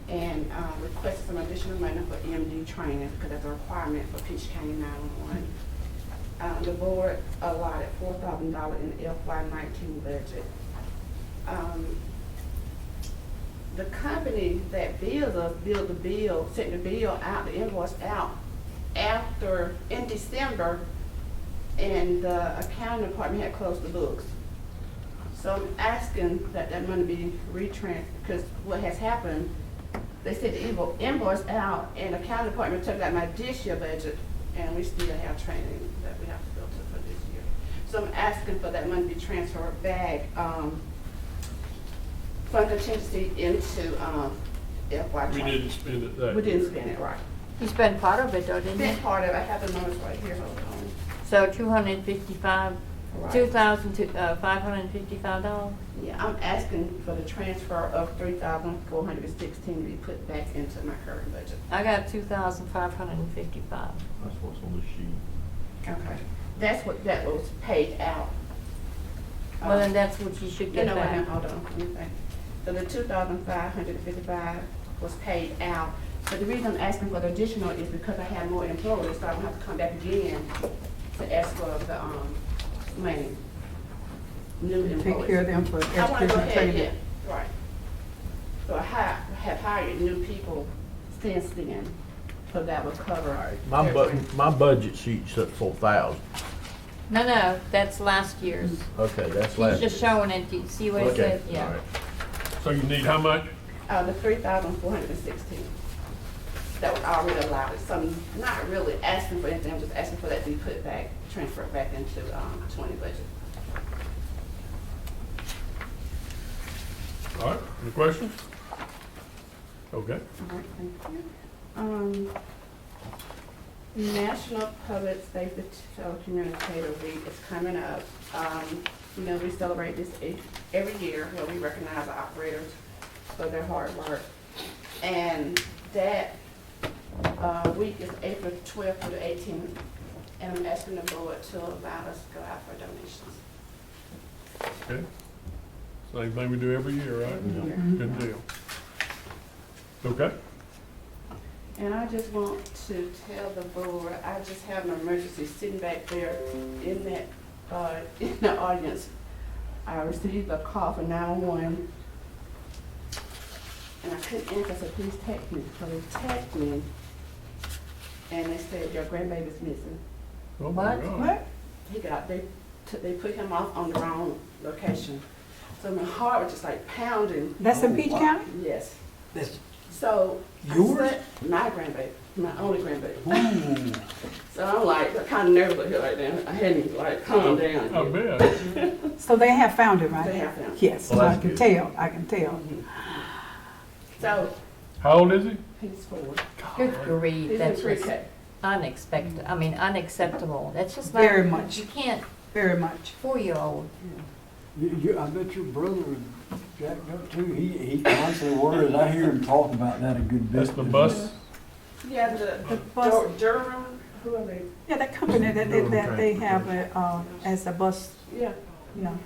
and requested some additional money for EMD training because that's a requirement for Peach County 911. The board allotted $4,000 in the FY19 budget. The company that bills us billed the bill, sent the bill out, the invoice out in December, and the accounting department had closed the books. So I'm asking that that money be retransferred, because what has happened, they sent the invoice out, and the accounting department took out my this year budget, and we still have training that we have to go to for this year. So I'm asking for that money to be transferred back, from contingency into, FY We 20. didn't spend it that We didn't year. spend it right. You spent part of it though, didn't That you? part of it, I have the numbers right here, hold on. So 255, Right. $2,555? Yeah, I'm asking for the transfer of $3,416 to be put back into my current budget. I got 2,555. That's what's on the sheet. Okay. That's what, that was paid out. Well, then that's what you should You get know what, now, back. hold on, let me think. So the 2,555 was paid out. But the reason I'm asking for the additional is because I have more employees, so I don't have to come back again to ask for the, money. New employees. Take care of them for I wanna go education ahead, training. yeah, right. So I have hired new people since then, so that will cover. My budget sheet's at 4,000. No, that's last year's. Okay, that's He's last. just showing it. Do you see what it Okay, says? all Yeah. right. So you need how much? The 3,416. That was already allowed. So I'm not really asking for anything, I'm just asking for that to be put back, transferred back into, 20 budget. All right, any questions? Okay. All right, thank you. National Public Safety Telecommunicator Week is coming up. You know, we celebrate this every year where we recognize the operators for their hard work. And that week is April 12th through the 18th. And I'm asking the board to allow us to go out for donations. Okay. Same thing we do every year, right? Every year. Good deal. Okay. And I just want to tell the board, I just have an emergency sitting back there in that, in the audience. I received a call from 911, and I couldn't answer, so please text me. So they text me, and they said, your grandbaby's missing. Oh my What? God. What? They put him off on the wrong location. So my heart was just like pounding. That's in Peach County? Yes. That's So. I Yours? said- My grandbaby, my only grandbaby. Ooh. So I'm like, kind of nervous here right now. I hadn't like calmed down. I yet. bet. So they have found it, right? They have found it. Yes, Well, I that's can good. tell, I can tell. So How old is he? he's 4. Good grief, He's in that's just pre-K. unexpected, I mean, unacceptable. That's just not. Very much. You can't, Very much. 4-year-old. I bet your brother jacked up too. He constantly worries. I hear him talk about that a good bit. That's the bus? Yeah, The bus- Durham, who are they? Yeah, that company that they have as a bus, Yeah. you know,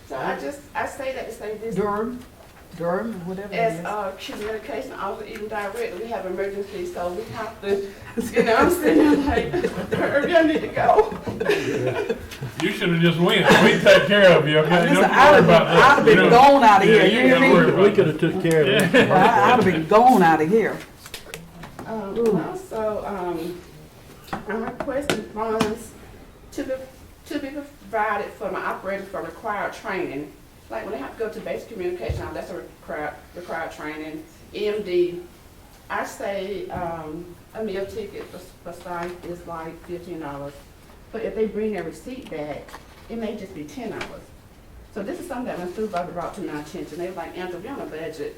So I say that to say this. Durham, whatever it As is. communication officer, even director, we have emergencies, so we have to, you know, I'm sitting there like, hurry, I need to go. You should have just went. We take care of you, okay? Listen, Don't I'd worry have about that. I'd have been You know? gone out of Yeah, here, you you ain't hear gotta worry me? about We could have took care of it. I'd have been gone out of here. Also, I'm requesting funds to be provided for my operators for required training. Like when they have to go to basic communication, that's a required training. EMD, I say, a meal ticket for site is like $15. But if they bring their receipt back, it may just be $10. So this is something that my supervisor brought to my attention. They were like, Angela, we're on a budget.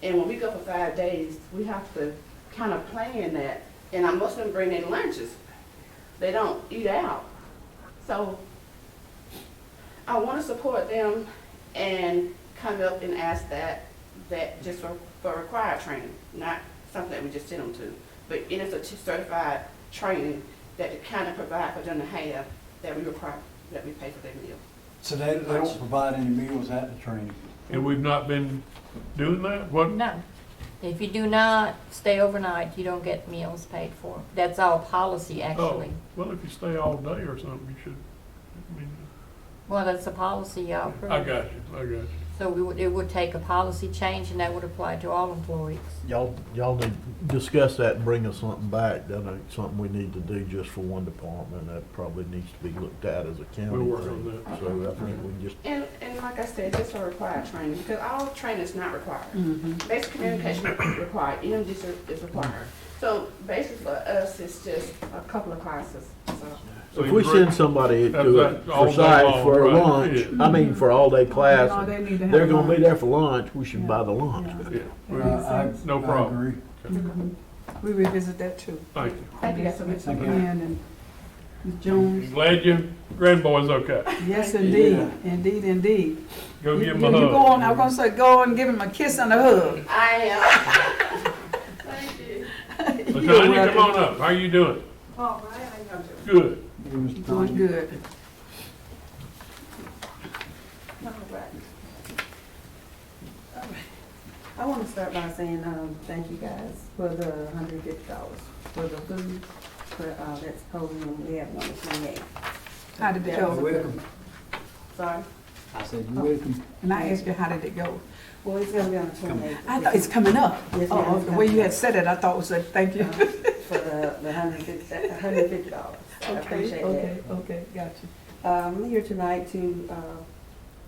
And when we go for 5 days, we have to kind of plan that. And most of them bring in lunches. They don't eat out. So I want to support them and come up and ask that just for required training, not something that we just send them to. But it is a certified training that to kind of provide for them to have that we require, that we pay for their meal. So they don't provide any meals at the training. And we've not been doing that? What? No. If you do not stay overnight, you don't get meals paid for. That's our policy, Oh, actually. well, if you stay all day or something, you should, I mean, Well, that's a policy y'all approve. I got you. So it would take a policy change, and that would apply to all employees. Y'all need to discuss that and bring us something back. That ain't something we need to do just for one department. That probably needs to be looked at as a county We'll work thing. on that. So I think we can just, And like I said, just for required training, because all training is not required. Basic communication is required, EMD is required. So basically for us, it's just a couple of classes, so. So if you we bring- send somebody That's to that it all for day science long, for right, lunch, yeah. I mean, for all day No, class, they need to have they're gonna be lunch. there for lunch, we should Yeah. buy the lunch. Yeah. Yeah, no problem. I agree. We revisit that too. Thank you. Thank you guys so much. Thank you. And Ms. Jones, Glad your grandboy's okay. yes, indeed, indeed. Go You give him a you go hug. on, I'm gonna say, go and give him a kiss and a hug. I am. Thank you. LaTanya, come on up. How you doing? All right, how you doing? Good. It was Doing good. All right. I want to start by saying, thank you guys for the $150 for the food, for, that's holding, we have on the 28th. How did it You're go? welcome. Sorry? I said, you're welcome. And I asked you, how did it go? Well, it's gonna be on the 28th. I thought it's coming up. Yes, ma'am, Oh, it's the way you coming had up. said it, I thought it was a, thank you. For the $150. I appreciate that. Okay, got you. I'm here tonight to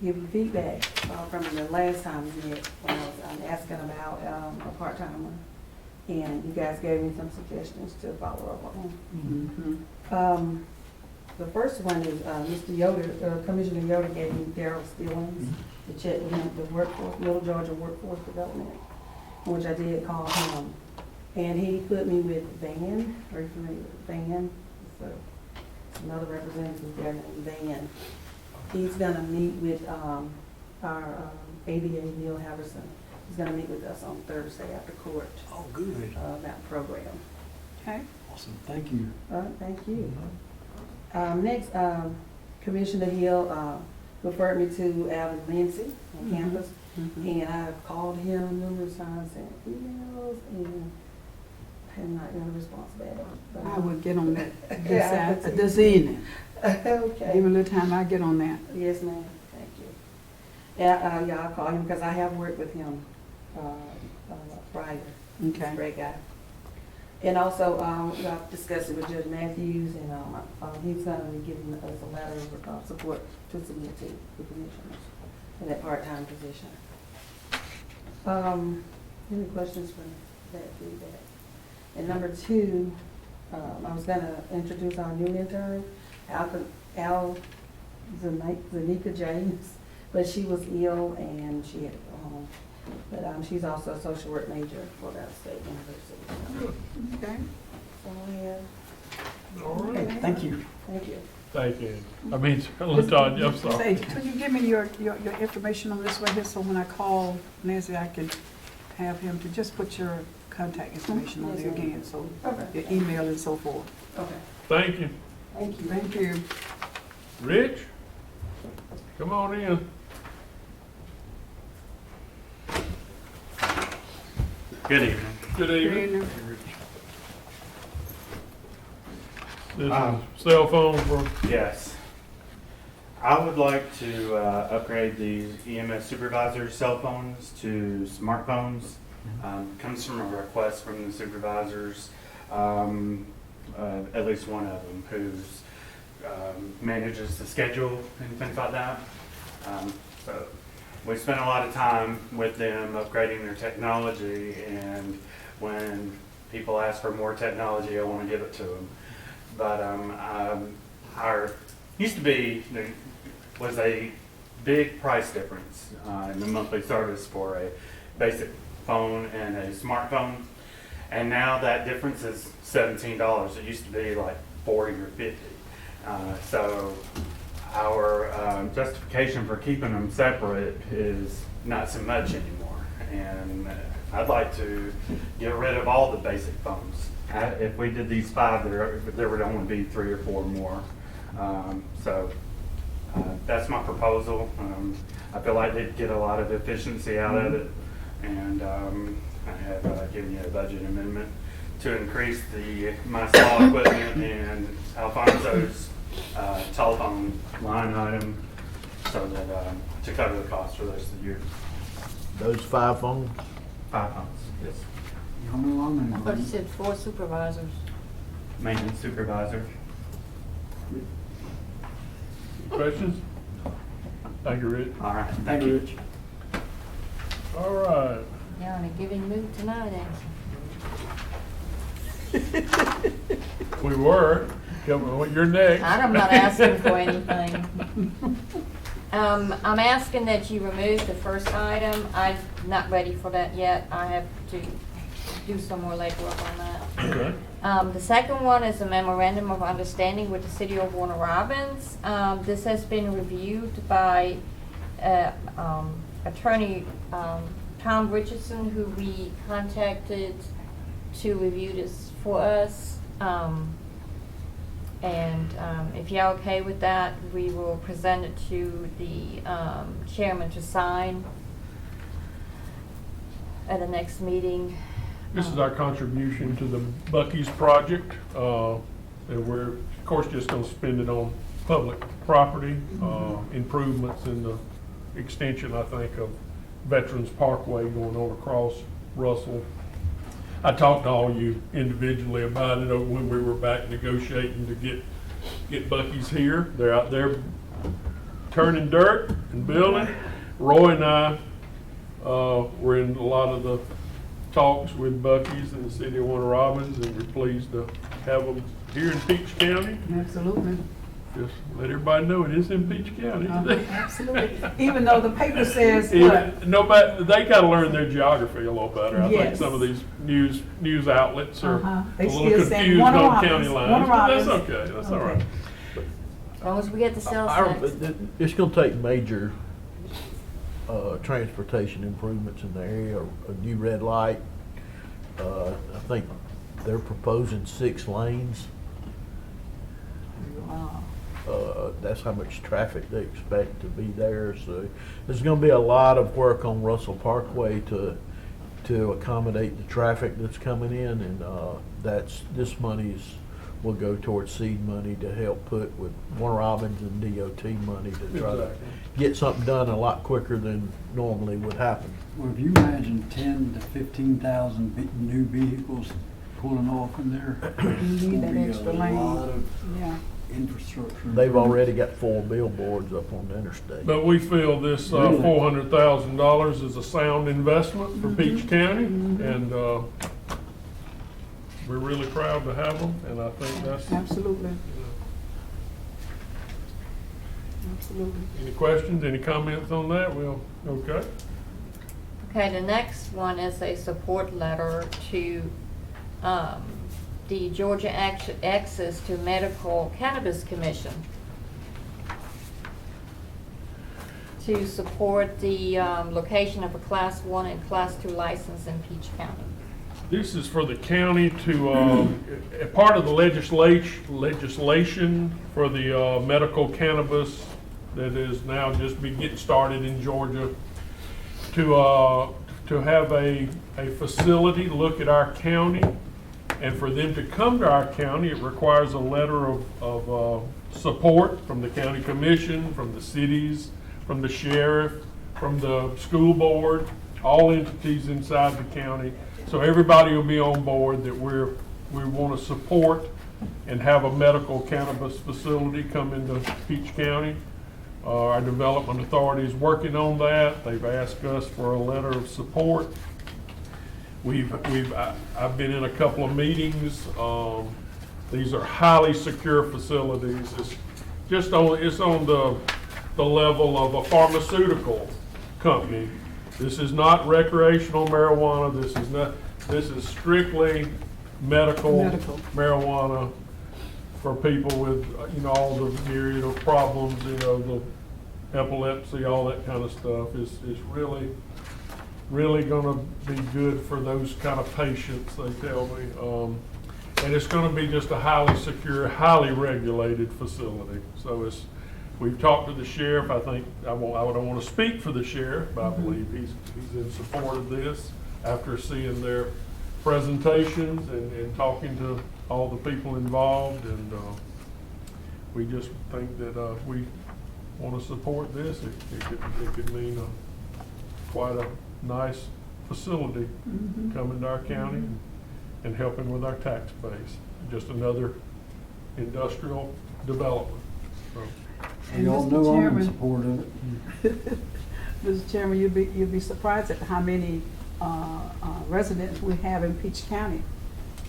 give you feedback from the last time we met, when I was asking about a part-timer. And you guys gave me some suggestions to follow up on. Mhm. The first one is Mr. Yoder, Commissioner Yoder gave me Darryl Stillings to check with him, the workforce, Middle Georgia Workforce Development, which I did call him. And he put me with Van, are you familiar with Van? So, another representative there named Van. He's gonna meet with our ADA, Neil Haverson. He's gonna meet with us on Thursday after court Oh, good. about the program. Okay. Awesome. Thank you. Thank you. Next, Commissioner Hill referred me to Alvin Lindsay on campus, and I've called him numerous times, sent emails, and have not got a response back. But- I will get on that Yeah, this evening. Okay. Give me a little time, I'll get on that. Yes, ma'am. Thank you. Yeah, I'll call him because I have worked with him prior. He's a Okay. great guy. And also, I've discussed it with Judge Matthews, and he's going to be giving us a letter of support to submit to the commissioners for that part-time position. Any questions for that feedback? And number two, I was gonna introduce our new intern, Zanika James, but she was ill and she had to go home. But she's also a social work major for that state university. Okay. So I have, All right. Thank you. thank you. Thank you. I mean, Latonya, I'm sorry. Say, could you give me your information on this right here, so when I call Nancy, I can have him to just put your contact information on there again, so Okay. your email and so forth. Okay. Thank you. Thank you. Thank you. Rich, come on in. Good evening. Good evening. Good This is cell phone for, Yes. I would like to upgrade the EMS supervisor's cell phones to smartphones. Comes from a request from the supervisors, at least one of them, who's manages the schedule and things like that. So we spent a lot of time with them upgrading their technology, and when people ask for more technology, I want to give it to them. But our used to be, there was a big price difference in the monthly service for a basic phone and a smartphone, and now that difference is $17. It used to be like 40 or 50. So our justification for keeping them separate is not so much anymore, and I'd like to get rid of all the basic phones. If we did these 5, there would only be 3 or 4 more. So that's my proposal. I feel like they'd get a lot of efficiency out of it, and I have given you a budget amendment to increase my small equipment and Alfonso's telephone line item, so that to cover the cost for the rest of the year. Those 5 phones? 5 phones, yes. How long I thought you said 4 supervisors. Maintenance supervisor. questions? Thank you, Rich. All right, thank you. All right. You're in a giving mood tonight, We were. Come on, you're next. I'm not asking for anything. I'm asking that you remove the first item. I'm not ready for that yet. I have to do some more legwork on that. Okay. The second one is a memorandum of understanding with the city of Warner Robins. This has been reviewed by attorney Tom Richardson, who we contacted to review this for us. If you're okay with that, we will present it to the chairman to sign at the next meeting. This is our contribution to the Buc-ee's project. And we're, of course, just gonna spend it on public property, improvements in the extension, I think, of Veterans Parkway going on across Russell. I talked to all you individually about it when we were back negotiating to get Buc-ee's here. They're out there turning dirt and building. Roy and I were in a lot of the talks with Buc-ee's in the city of Warner Robins, and we're pleased to have them here in Peach County. Absolutely. Just let everybody know it is in Peach County. Absolutely. Even though the paper says Yeah, what? no, but they gotta learn their geography a little better. I think Yes. some of these news outlets are They a still little saying confused Warner on Robins, county lines, Warner but that's Robins. okay, that's all right. As long as we get the sales tax. It's gonna take major transportation improvements in the area, a new red light. I think they're proposing 6 lanes. Wow. That's how much traffic they expect to be there, so there's gonna be a lot of work on Russell Parkway to accommodate the traffic that's coming in, and this will go towards seed money to help put with Warner Robins and DOT money to try to Exactly. get something done a lot quicker than normally would happen. Well, if you imagine 10 to 15,000 new vehicles pulling off in there, You need that be a extra lot lane. of Yeah. infrastructure. They've improvements. already got 4 billboards up on the interstate. But we feel this Really? $400,000 is a sound investment for Peach County, and we're really proud to have them, and I think that's, Absolutely, absolutely. any questions, any comments on that? Well, okay. Okay, the next one is a support letter to the Georgia Access to Medical Cannabis Commission to support the location of a Class 1 and Class 2 license in Peach County. This is for the county to, a part of the legislation for the medical cannabis that is now just be getting started in Georgia, to have a facility look at our county, and for them to come to our county, it requires a letter of support from the county commission, from the cities, from the sheriff, from the school board, all entities inside the county. So everybody will be on board that we want to support and have a medical cannabis facility come into Peach County. Our development authority is working on that. They've asked us for a letter of support. I've been in a couple of meetings. These are highly secure facilities. It's on the level of a pharmaceutical company. This is not recreational marijuana. This is strictly medical marijuana for people with, all the myriad of problems, the epilepsy, all that kind of stuff is really gonna be good for those kind of patients, they tell me. And it's gonna be just a highly secure, highly regulated facility. So we've talked to the sheriff. I think, I don't want to speak for the sheriff, but I believe he's in support of this after seeing their presentations and talking to all the people involved. And we just think that we want to support this. It could mean quite a nice facility coming to our county and helping with our tax base. Just another industrial development. So, And Y'all Mr. know I'm in Chairman- support of it. Mr. Chairman, you'd be surprised at how many residents we have in Peach County.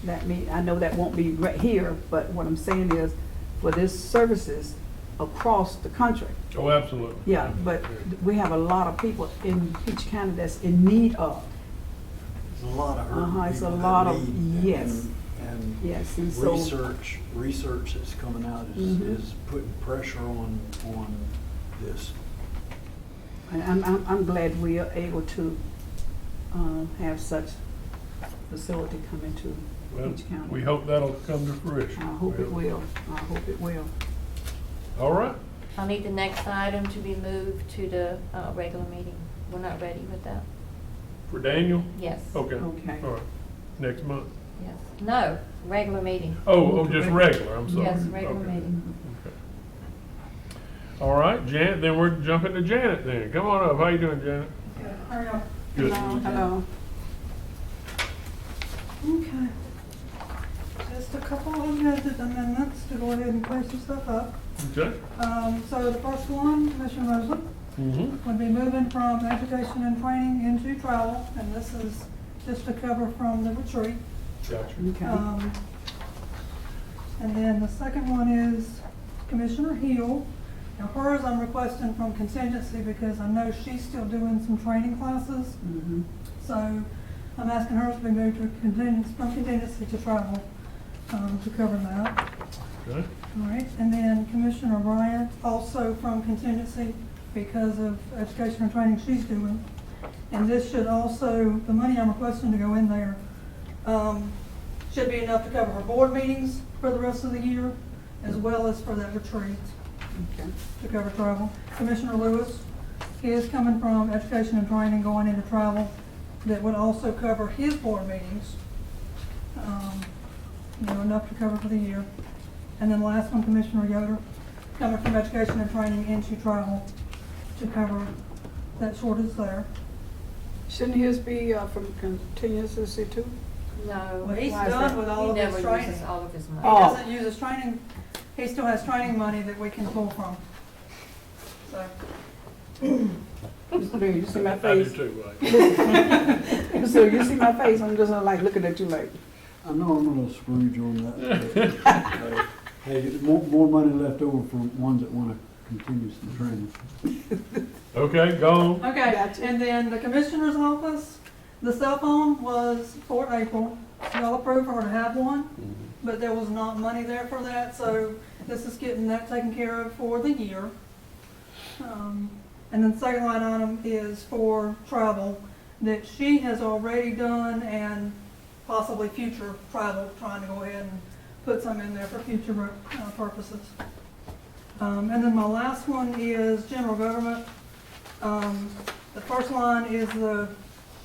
I know that won't be right here, but what I'm saying is, for this services across the country. Oh, absolutely. Yeah, but we have a lot of people in Peach County that's in need of. There's a lot of hurting It's a people lot that of, need, yes. and Yes, and so. research that's coming out is putting pressure on this. And I'm glad we are able to have such facility come into Well, Peach County. we hope that'll come to fruition. I hope it will. I hope it will. All right. I need the next item to be moved to the regular meeting. We're not ready with that. For Daniel? Yes. Okay. Okay. All right. Next month? Yes. No, regular meeting. Oh, just regular, I'm sorry. Yes, regular Okay. meeting. Okay. All right, Janet, then we're jumping to Janet then. Come on up. How you doing, Janet? Good. Hello. Okay. Just a couple of amendments to go ahead and clear some stuff up. Okay. So the first one, Commissioner Mosley, Mm-hmm. would be moving from education and training into travel, and this is just to cover from the retreat. Gotcha. Okay. And then the second one is Commissioner Hill. Now hers I'm requesting from contingency because I know she's still doing some training classes. Mhm. So I'm asking her to be moved to from contingency to travel, to cover that. Okay. All right, and then Commissioner Bryant, also from contingency because of education and training she's doing. And this should also, the money I'm requesting to go in there, should be enough to cover her board meetings for the rest of the year, as well as for that retreat Okay. to cover travel. Commissioner Lewis, he is coming from education and training, going into travel, that would also cover his board meetings. Enough to cover for the year. And then the last one, Commissioner Yoder, coming from education and training into travel to cover that shortage there. Shouldn't his be from contingency too? No. Well, he's Why is done that? with all of He his never training. uses all of his money. He Oh. doesn't use his training he still has training money that we can pull from. So, Mr. Mayor, you see my I do face? too, Wayne. So you see my face, I'm just like looking at you like, I know I'm a little Scrooge on that. but, hey, more money left over for ones that want to continue some training. Okay, go on. okay, Gotcha. and then the commissioner's office, the cell phone was for April. Y'all approved for her to have one, but there was not money there for that, so this is getting that taken care of for the year. And then the second line item is for travel that she has already done and possibly future travel, trying to go ahead and put some in there for future purposes. And then my last one is general government. The first line is the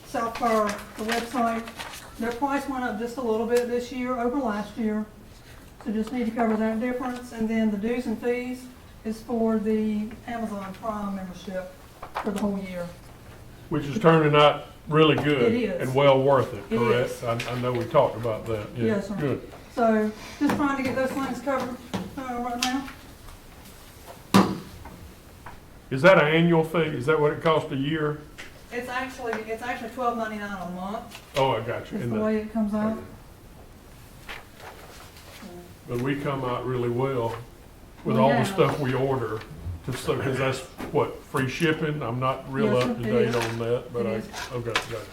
South Car, the website. Their price went up just a little bit this year over last year. So just need to cover that difference. And then the dues and fees is for the Amazon Prime membership for the whole year. Which is turning out really good. It is. And well worth it, It correct? is. I know we talked about that. Yeah, Yes, sir. good. So just trying to get those things covered right now. Is that an annual fee? Is that what it costs a year? It's actually $12.99 a month. Oh, I got you. Is In the the- way it comes out. But we come out really well with We all the have. stuff we order. Just so, because that's what, free shipping? I'm not real Yes, sir, up to it date is. on that, but It I, is. okay, got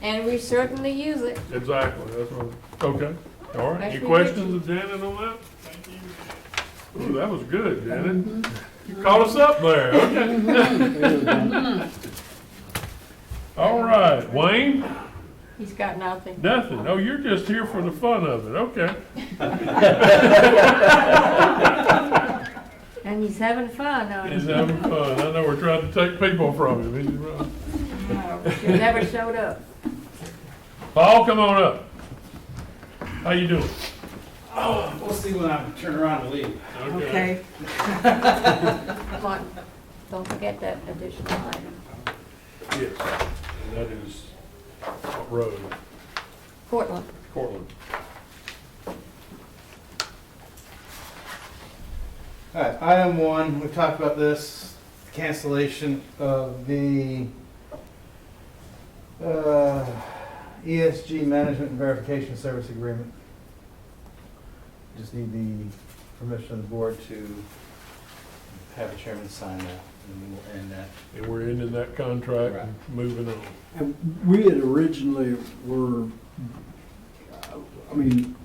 And we certainly use it. it. Exactly, that's what, okay. All right, Nice any to questions of Janet on that? Ooh, that was good, Janet. You caught us up there, okay. All right, Wayne? He's got nothing. Nothing. Oh, you're just here for the fun of it, okay. And he's having fun, He's having fun. I know we're trying to take people from him. He's right. He never showed up. Paul, come on up. How you doing? Oh, we'll see when I turn around and leave. okay. Come on, don't forget that additional item. Yes, and that is what road? Portland. Cortland. All right, item one, we talked about this, cancellation of the ESG Management and Verification Service Agreement. Just need the permission of the board to have the chairman sign that, and we'll end that. And we're ending that contract and moving on. And we had originally were, I mean,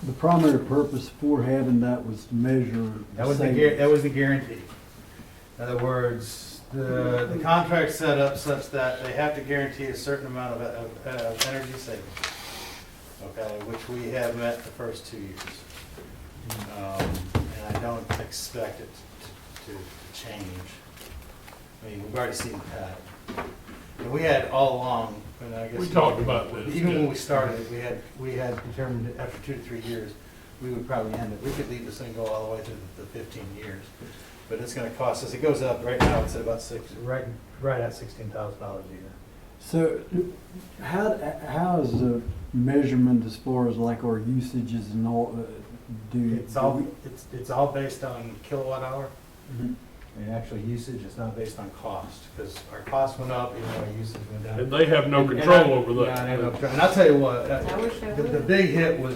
the primary purpose for having that was to measure. That was savings. that was the guarantee. In other words, the contract set up such that they have to guarantee a certain amount of energy savings. Okay, which we have met the first 2 years. And I don't expect it to change. I mean, we've already seen that. And we had all along, and I guess. We talked about this, Even when yeah. we started, we had determined that after 2 to 3 years, we would probably end it. We could leave this thing go all the way through the 15 years. But it's gonna cost us, it goes up, right now it's at about right at $16,000 a year. So how is the measurement as far as like our usages and all, It's all based on kilowatt hour. And actually usage is not based on cost, because our cost went up, even though our usage went down. And they have no And control over Yeah, that. and I have no control. And I'll tell you what, I wish I the would. big hit was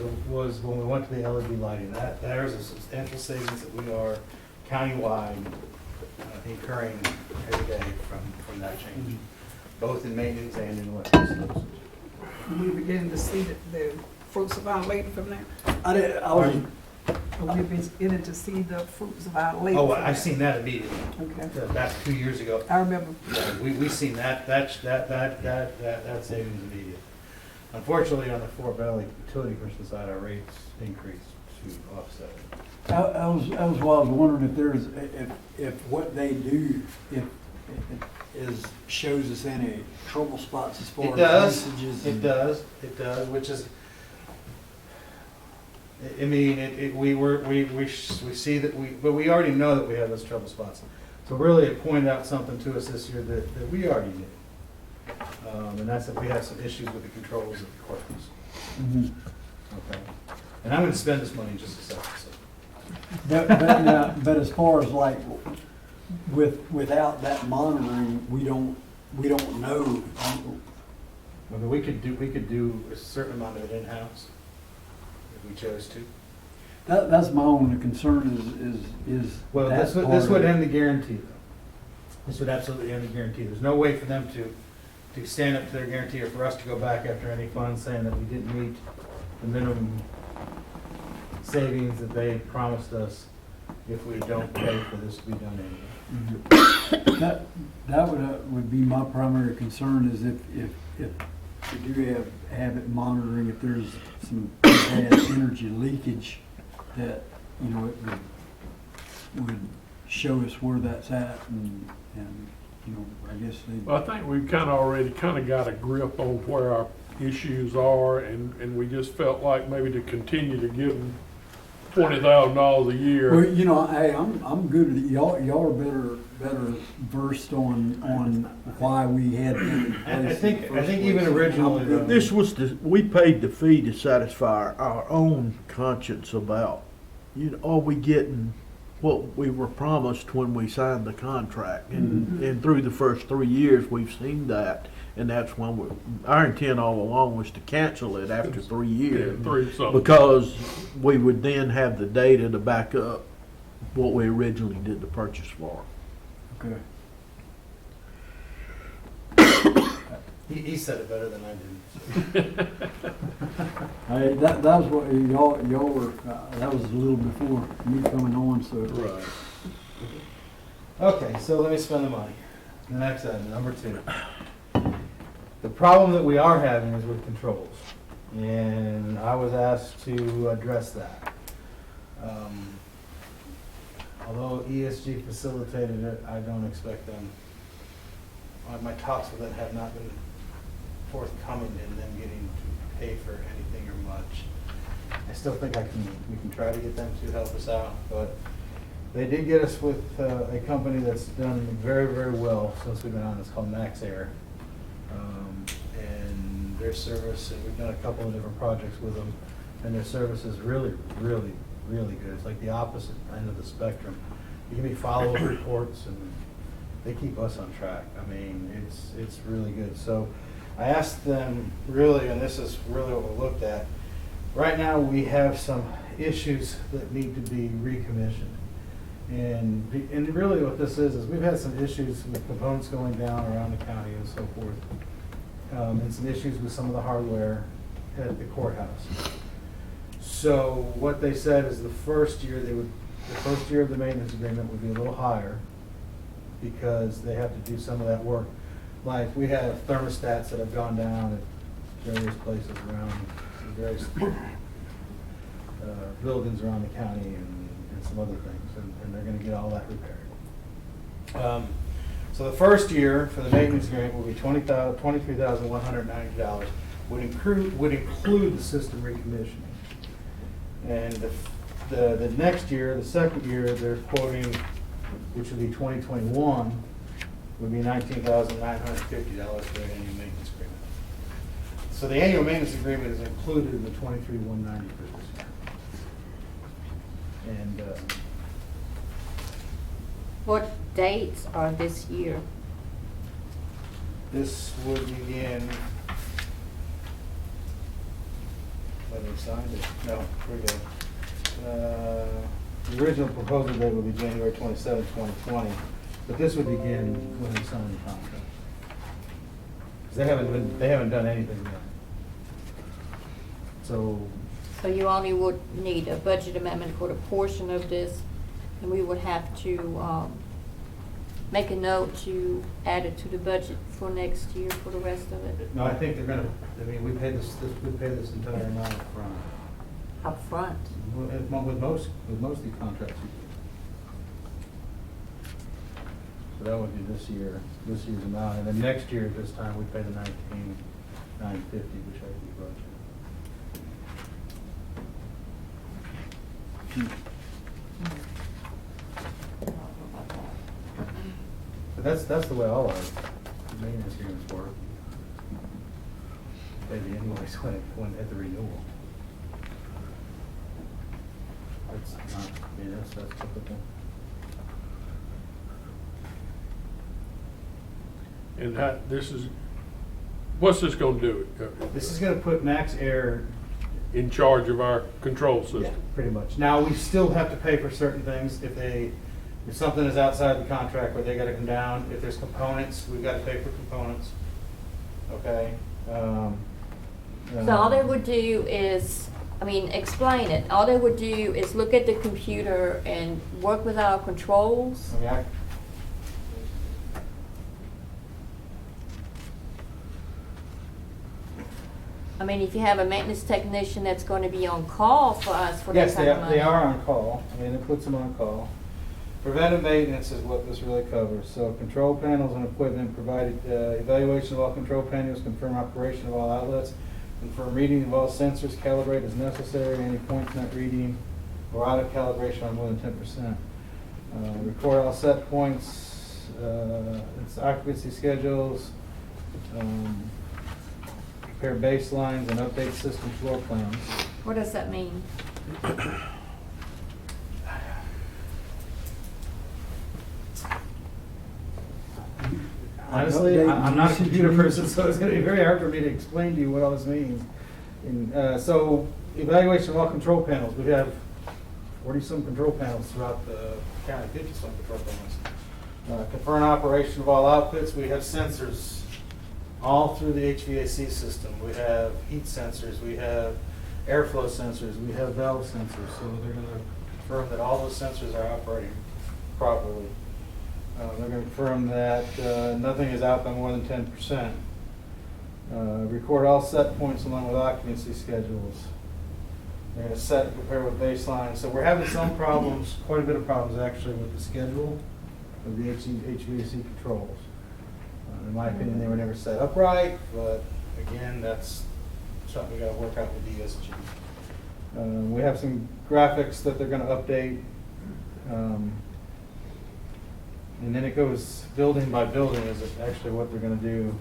when we went to the LED lighting. There's a substantial savings that we are countywide incurring every day from that change, both in maintenance and in electricity. We beginning to see the fruits of our labor from there. We're beginning to see the fruits of our labor. Oh, from I've there. seen that immediately. Okay. Back 2 years ago. I remember. We seen that savings immediate. Unfortunately, on the Fort Valley Utility Commission side, our rates increased to offset it. I was wondering if there's, if what they do, if it shows us any trouble spots as far It as does, usages. it does, which is, I mean, we see that but we already know that we have those trouble spots. So really, it pointed out something to us this year that we already knew. And that's that we have some issues with the controls at the courthouse. Mhm. Okay. And I'm gonna spend this money in just a second, so. But as far as like, without that monitoring, we don't know. Whether we could do a certain amount of it in-house, if we chose to. That's my only concern is Well, that this would part of it. end the guarantee, though. This would absolutely end the guarantee. There's no way for them to stand up to their guarantee or for us to go back after any funds saying that we didn't meet the minimum savings that they promised us if we don't pay for this to be done anyway. That would be my primary concern is if we do have it monitoring, if there's some bad energy leakage, that, you know, it would show us where that's at and, you know, I guess they. I think we've already got a grip on where our issues are, and we just felt like maybe to continue to give them $20,000 a year. Well, you know, hey, I'm good at it. Y'all are better versed on why we had them in place. I think in the first even place. originally, I'm good. This was we paid the fee to satisfy our own conscience about, you know, are we getting what we were promised when we signed the contract? And through the first 3 years, we've seen that. And that's when our intent all along was to cancel it after 3 years. Yeah, 3 something. Because we would then have the data to back up what we originally did the purchase for. Okay. he said it better than I did. Hey, that was what y'all were, that was a little before me coming on, so. Right. Okay, so let me spend the money. The next item, number 2. The problem that we are having is with controls, and I was asked to address that. Although ESG facilitated it, I don't expect them, my talks with them have not been forthcoming in them getting to pay for anything or much. I still think we can try to get them to help us out, but they did get us with a company that's done very, very well since we've been on. It's called MaxAir. And their service, and we've done a couple of different projects with them, and their service is really, really, really good. It's like the opposite end of the spectrum. You give me follow-up reports, and they keep us on track. I mean, it's really good. So I asked them, really, and this is really what we looked at. Right now, we have some issues that need to be recommissioned. And really what this is we've had some issues with components going down around the county and so forth. And some issues with some of the hardware at the courthouse. So what they said is the first year of the maintenance agreement would be a little higher because they have to do some of that work. Like we have thermostats that have gone down at various places around various buildings around the county and some other things, and they're going to get all that repaired. So the first year for the maintenance agreement will be $23,190, would include the system recommissioning. And the next year, the second year, they're quoting, which would be 2021, would be $19,950 for the annual maintenance agreement. So the annual maintenance agreement is included in the $23,190 for this year. And What dates are this year? this would begin, when we signed it, no, we're good. The original proposal date would be January 27, 2020, but this would begin when we signed the contract. 'Cause they haven't done anything yet. So, So you only would need a budget amendment for the portion of this, and we would have to make a note to add it to the budget for next year for the rest of it. no, I think they're gonna, we pay this entire amount up front. Up front. With most of these contracts. So that would be this year's amount, and then next year at this time, we pay the $19,950, which I think budget. But that's the way all our maintenance agreements work. Pay the invoice when at the renewal. Yes, that's typical. And what's this gonna do? This is gonna put Max Air, In charge of our control system? yeah, pretty much. Now, we still have to pay for certain things. If something is outside the contract where they gotta come down, if there's components, we've gotta pay for components. Okay? So all they would do is, explain it. All they would do is look at the computer and work with our controls. If you have a maintenance technician that's going to be on call for us for that Yes, kind of money. they are on call. It puts them on call. Preventive maintenance is what this really covers. So control panels and equipment provided, evaluation of all control panels, confirm operation of all outlets, confirm reading of all sensors, calibrate as necessary, any points not reading or out of calibration are more than 10%. Record all set points, it's occupancy schedules, prepare baselines and update system floor plans. What does that mean? Honestly, I'm not a computer person, so it's gonna be very hard for me to explain to you what all this means. So, evaluation of all control panels, we have 40-some control panels throughout the county, 50-some control panels. Confirm operation of all outputs, we have sensors all through the HVAC system. We have heat sensors, we have airflow sensors, we have valve sensors, so they're gonna confirm that all those sensors are operating properly. They're going to confirm that nothing is out by more than 10%. Record all set points along with occupancy schedules. They're going to set and prepare with baseline. So we're having some problems, quite a bit of problems actually, with the schedule of the HVAC controls. In my opinion, they were never set up right, but again, that's something we got to work out with DSG. We have some graphics that they're going to update. And then it goes building by building is actually what they're gonna do.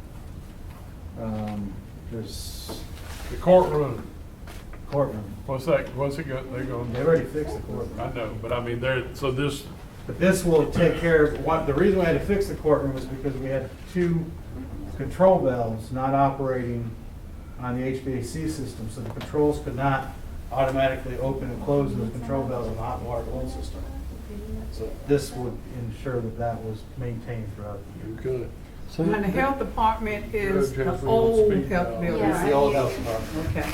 There's The courtroom, courtroom. what's it got, they're going? They've already fixed the courtroom. I know, but so this, But this will take care of, the reason we had to fix the courtroom was because we had 2 control valves not operating on the HVAC system. So the controls could not automatically open and close those control valves on the hot water flow system. So this would ensure that that was maintained throughout the year. good. And the health department is Judge, the we want old speed health dial. building, Yeah. It's the right? old health department. Okay,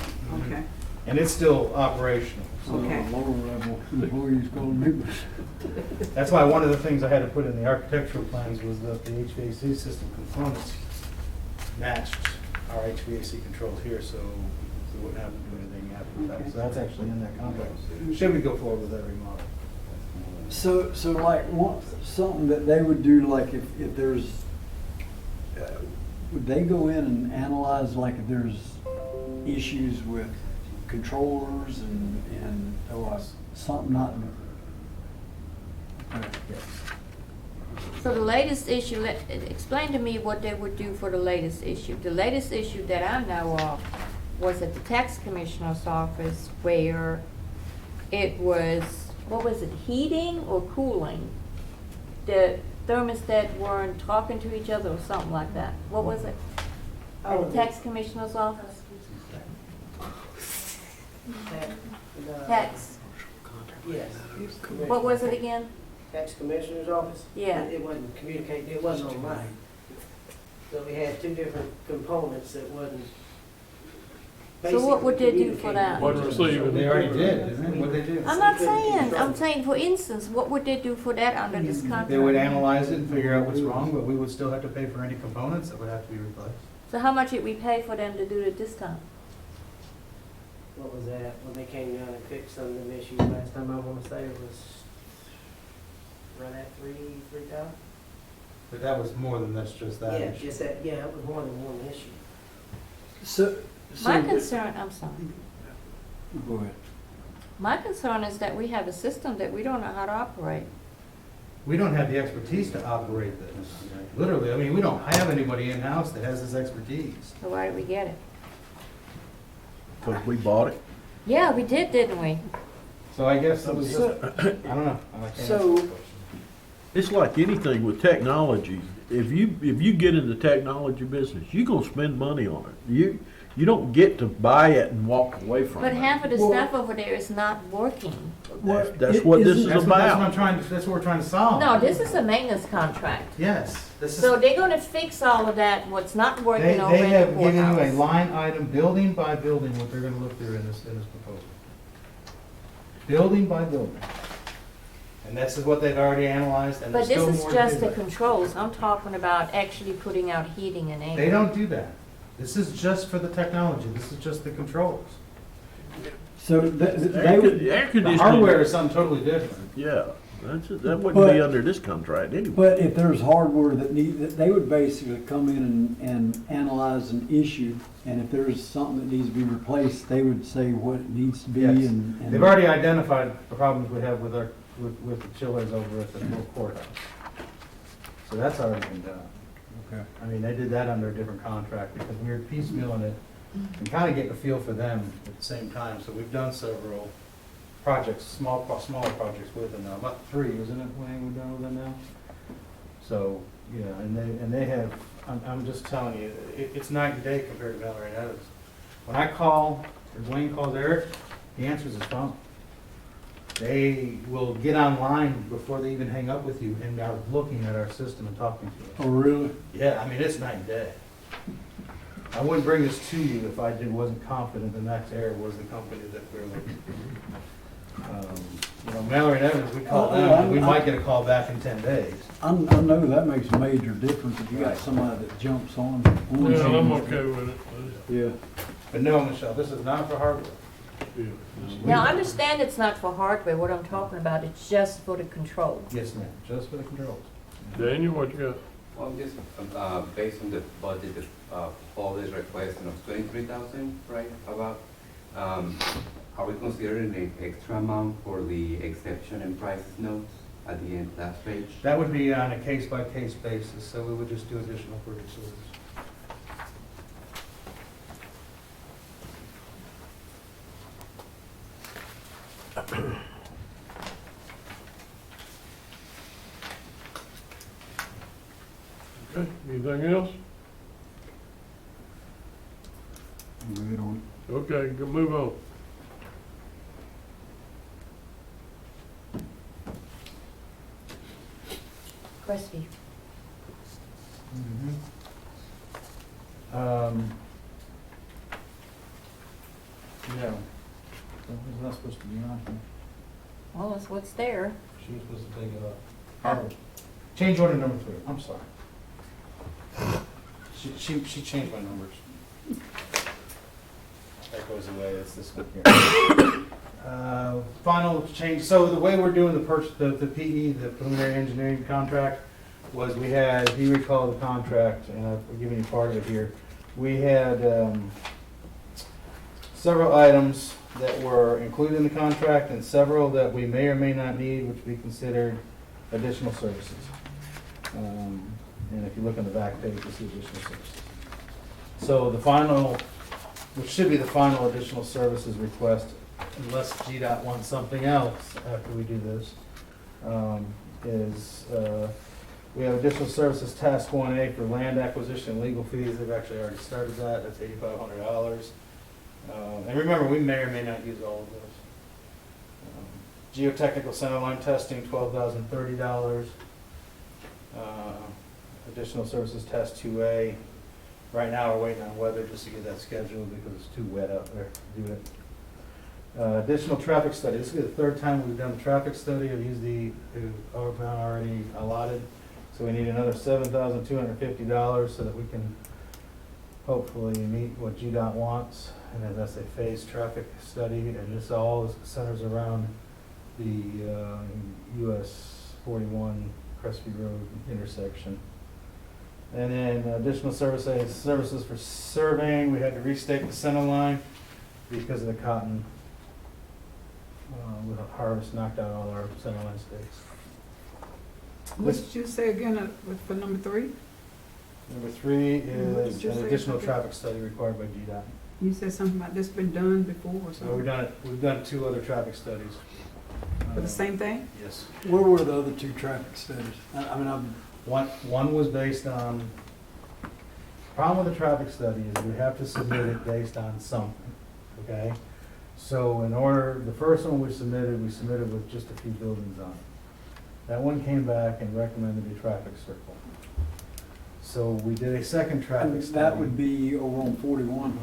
okay. And it's still operational. So Okay. lower level employees going to be. That's why one of the things I had to put in the architectural plans was that the HVAC system components matched our HVAC controls here, so we wouldn't have to do anything after the fact. So that's actually in that contract. Should we go forward with that remodel? So like, something that they would do, like if there's, would they go in and analyze, like if there's issues with controllers and something not? So the latest issue, explain to me what they would do for the latest issue. The latest issue that I know of was at the tax commissioner's office where it was, what was it, heating or cooling? The thermostat weren't talking to each other or something like that. What was it? At the tax commissioner's office? Tax, Yes. what was it again? Tax Commissioner's Office? Yeah. It wasn't communicating, it wasn't online. So we had 2 different components that wasn't. So what would they do for that? What receiving? They already did, didn't they? What'd they do? I'm not saying, I'm saying for instance, what would they do for that under this contract? They would analyze it and figure out what's wrong, but we would still have to pay for any components that would have to be replaced. So how much did we pay for them to do it this time? What was that, when they came down and fixed some of them issues last time, I wanna say it was right at 3,000? But that was more than just that Yeah, issue. just that, yeah, it was more than one issue. So. My concern, I'm sorry, Go ahead. my concern is that we have a system that we don't know how to operate. We don't have the expertise to operate this. Literally, I mean, we don't have anybody in-house that has this expertise. So why did we get it? Because we bought it. Yeah, we did, didn't we? So I guess it was just, I don't know. I can't answer So- that question. It's like anything with technology. If you get in the technology business, you're gonna spend money on it. You don't get to buy it and walk away from it. But half of the Well- stuff over there is not working. That's what this is That's what I'm about. trying to, that's what we're trying to solve. No, this is a maintenance contract. Yes, this is. So they're gonna fix all of that, what's not working They over in have the given you a courthouse. line item, building by building, what they're gonna look through in this proposal. Building by building. And this is what they've already analyzed, and But there's this still is more just to the do. controls, I'm talking about actually putting out heating and air. They don't do that. This is just for the technology, this is just the controls. So they would, Air The conditioning. hardware is something totally different. Yeah, that wouldn't But- be under this contract anyway. but if there's hardware that they would basically come in and analyze an issue, and if there's something that needs to be replaced, they would say what it needs to be Yes. and. They've already identified the problems we have with the chillers over at the courthouse. So that's already been done. Okay. I mean, they did that under a different contract because we were piecemealing it and kind of getting a feel for them at the same time. So we've done several projects, smaller projects with them now, about 3, isn't it, Wayne, we've done with them now? So, yeah, and they have, I'm just telling you, it's night and day compared to Mallory and Evans. When I call, or Wayne calls Eric, he answers his phone. They will get online before they even hang up with you and are looking at our system and talking to us. Oh, really? Yeah, I mean, it's night and day. I wouldn't bring this to you if wasn't confident that Max Air was the company that we're looking for. Mallory and Evans, we call them, and we might get a call back in 10 days. I know that makes a major difference if you got somebody that jumps on. Yeah, I'm okay with it. Yeah. But no, Michelle, this is not for hardware. Yeah. Now, I understand it's not for hardware, what I'm talking about, it's just for the control. Yes, ma'am, just for the controls. Daniel, what you got? Well, just based on the budget, all this request of 23,000, right, about, are we considering an extra amount for the exception and prices notes at the end, last page? That would be on a case-by-case basis, so we would just do additional purchase orders. Okay, anything else? Good on Okay, go move on. Crestview. No. It's not supposed to be on here. Well, that's what's there. She was supposed to take it up. Oh, change order number 3, I'm sorry. She changed my numbers. That goes away, it's this one here. Final change, so the way we're doing the PE, the preliminary engineering contract, was we had, if you recall the contract, and I'm giving you part of it here, we had several items that were included in the contract and several that we may or may not need, which we considered additional services. And if you look on the back page, you'll see additional services. So the final, which should be the final additional services request, unless GDOT wants something else after we do this, is we have additional services task 1A for land acquisition and legal fees. They've actually already started that. That's $8,500. And remember, we may or may not use all of those. Geotechnical centerline testing, $12,030. Additional services test 2A. Right now, we're waiting on weather just to get that scheduled because it's too wet out there to do it. Additional traffic study. This will be the 3rd time we've done the traffic study. I've used the amount already allotted. So we need another $7,250 so that we can hopefully meet what GDOT wants. And then that's a phased traffic study. And this all centers around the US 41 Crestview Road intersection. And then additional services for surveying. We had to restake the center line because of the cotton. With a harvest knocked out all our center line stakes. What did you say again for number 3? Number 3 What is did you an say? additional traffic study required by GDOT. You said something about this been done before or So we've something? we've done 2 other traffic studies. For the same thing? Yes. Where were the other 2 traffic studies? I mean, I'm, One was based on, problem with the traffic study is we have to submit it based on something, okay? So in order, the first one we submitted with just a few buildings on it. That one came back and recommended a traffic circle. So we did a second traffic study. that would be over on 41.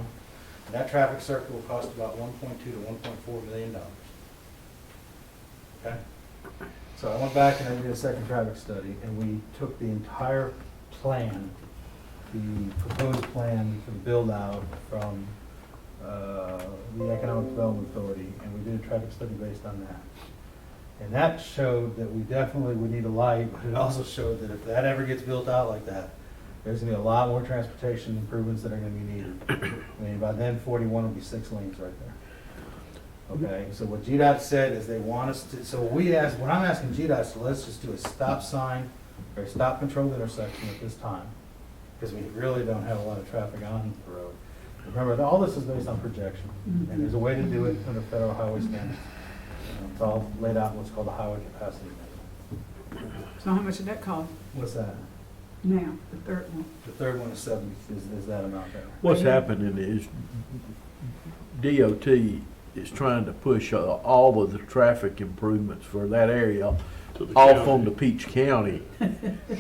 That traffic circle will cost about $1.2 to $1.4 million. Okay? So I went back and I did a second traffic study, and we took the entire plan, the proposed plan for the build-out from the Economic Development Authority, and we did a traffic study based on that. And that showed that we definitely would need a light, but it also showed that if that ever gets built out like that, there's gonna be a lot more transportation improvements that are gonna be needed. I mean, by then 41 will be 6 lanes right there. Okay, so what GDOT said is they want us to, so what I'm asking GDOT is, let's just do a stop sign or a stop controlled intersection at this time, because we really don't have a lot of traffic on the road. Remember, all this is based on projection, and there's a way to do it under federal highway standards. It's all laid out in what's called the highway capacity measure. So how much did that cost What's that? now, the third one? The third one is 70, is that amount there. What's happening is DOT is trying to push all of the traffic improvements for that area To the off county. onto Peach County.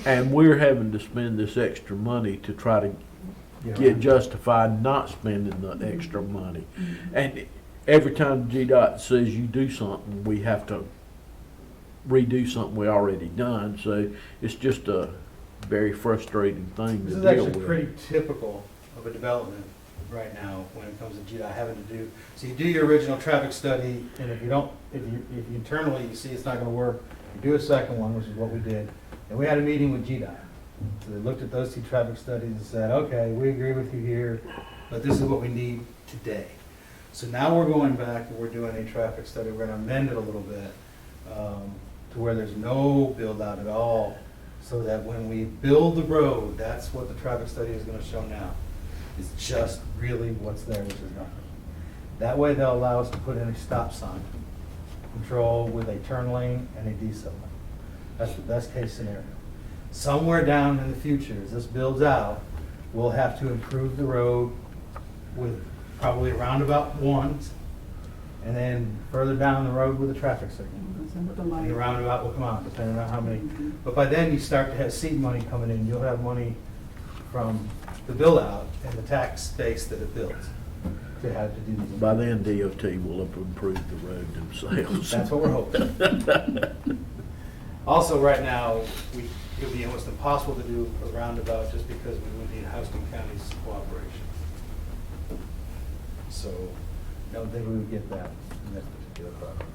And we're having to spend this extra money to try to get justified not spending the extra money. And every time GDOT says you do something, we have to redo something we already done. So it's just a very frustrating thing This to is deal actually with. pretty typical of a development right now when it comes to GDOT having to do, so you do your original traffic study, and if you internally you see it's not gonna work, you do a second one, which is what we did, and we had a meeting with GDOT. So they looked at those 2 traffic studies and said, okay, we agree with you here, but this is what we need today. So now we're going back and we're doing a traffic study, we're gonna amend it a little bit, to where there's no build out at all, so that when we build the road, that's what the traffic study is gonna show now. It's just really what's there, which is nothing. That way they'll allow us to put in a stop sign, control with a turn lane and a decel lane. That's the best case scenario. Somewhere down in the future, as this builds out, we'll have to improve the road with probably a roundabout once, and then further down the road with a traffic signal. With the And light. the roundabout will come out, depending on how many. But by then, you start to have seed money coming in. You'll have money from the build-out and the tax base that it builds to have to do these. By then, DOT will have improved the road themselves. That's what we're hoping. Also, right now, it would be almost impossible to do a roundabout just because we would need Houston County's cooperation. So, don't think we would get that in this particular project.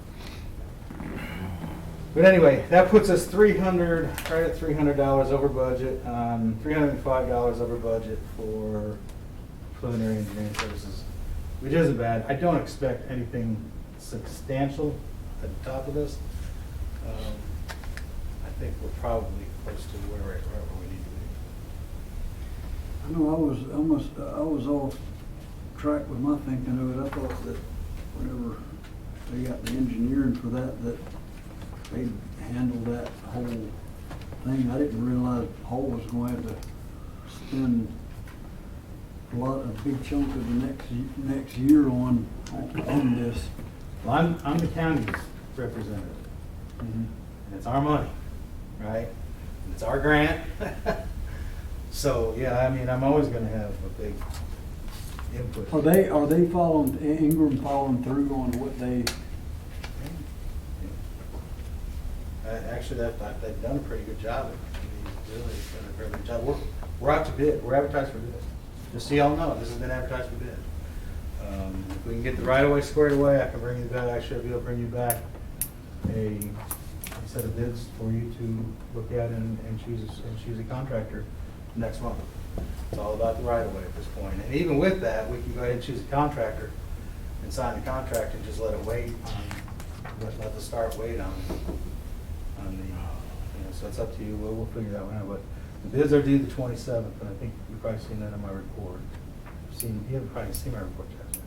But anyway, that puts us right at $300 over budget, $305 over budget for preliminary engineering services, which isn't bad. I don't expect anything substantial at the top of this. I think we're probably close to where we need to be. I know I was off track with my thinking of it. I thought that whenever they got the engineering for that they handled that whole thing. I didn't realize Paul was going to have to spend a big chunk of the next year on this. Well, I'm the county's representative, and it's our money, right? And it's our grant. So, yeah, I mean, I'm always gonna have a big input. Are they Ingram following through on what they? Actually, they've done a pretty good job. Really done a very good job. We're out to bid. We're advertised for bid. Just so y'all know, this has been advertised for bid. If we can get the right-of-way squared away, I can bring you back. Actually, I'll be able to bring you back a set of bids for you to look at and choose a contractor next month. It's all about the right-of-way at this point. And even with that, we can go ahead and choose a contractor and sign the contract and just let it wait on, let the start wait on the, so it's up to you. We'll figure that one out. But the bids are due the 27th, and I think you've probably seen that in my report. seen, you haven't probably seen my report, Jasmine.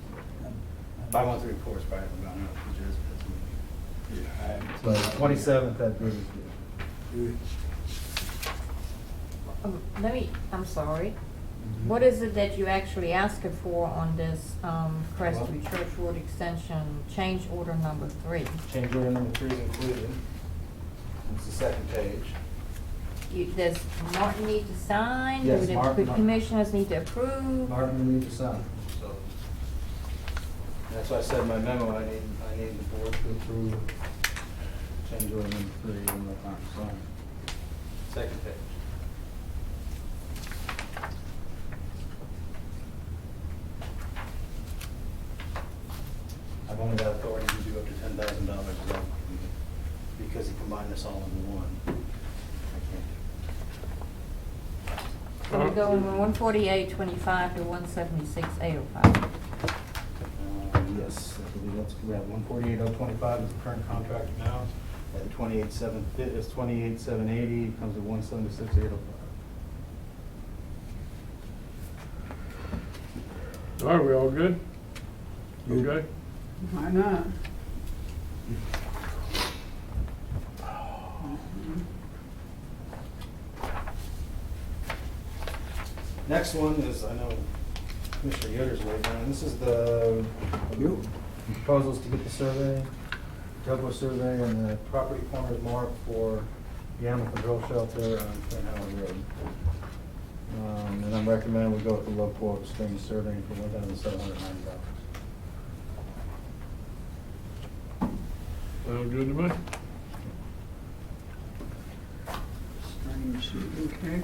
513 reports probably haven't gone out to Jasmine. But 27th, that bid is due. I'm sorry. What is it that you actually asking for on this, Crestview Church Road Extension, change order number 3? Change order number 3 is included. It's the second page. Does Martin need to sign? Yes, Do the Martin. commissioners need to approve? Martin will need to sign, so. That's why I said in my memo, I need the board to approve change order number 3 and let Martin sign. Second page. I've only got authority to do up to $10,000 because he combined this all into one. I can't do So we're going from 148.25 to 176.805. Yes, I believe that's, we have 148,025 is the current contract now. At 28,750, it's 28,780, comes to 176,805. All right, we all good? Okay. Why not? Next one is, I know Commissioner Yoder's waiting on, this is the proposals to get the survey, Douglas survey, and the property corners marked for the animal control shelter on Twin Howard Road. And I'm recommending we go with the low quote, string surveying for $1,790. Sound good to me? Okay.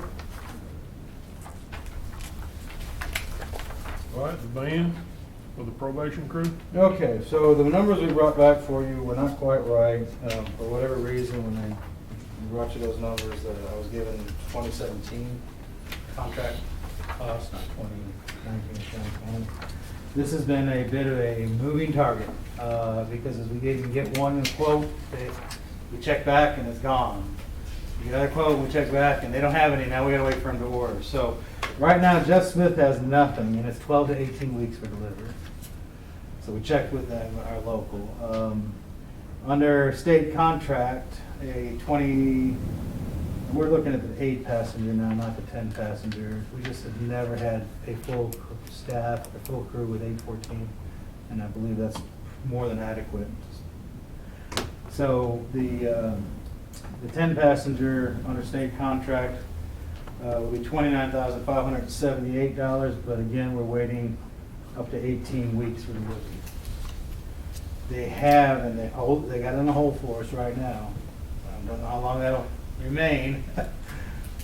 All right, the van for the probation crew? Okay, so the numbers we brought back for you were not quite right. For whatever reason, when I brought you those numbers, I was given 2017 contract cost, not 2019 or 2020. This has been a bit of a moving target, because as we didn't get one quote, we check back and it's gone. We get another quote, we check back and they don't have any, now we gotta wait for them to order. So right now, Jeff Smith has nothing, and it's 12 to 18 weeks for delivery. So we checked with them, our local. Under state contract, we're looking at the 8 passenger now, not the 10 passenger. We just have never had a full staff, a full crew with 814, and I believe that's more than adequate. So the 10 passenger under state contract will be $29,578, but again, we're waiting up to 18 weeks for delivery. They have, and they got it on the hold for us right now. I don't know how long that'll remain,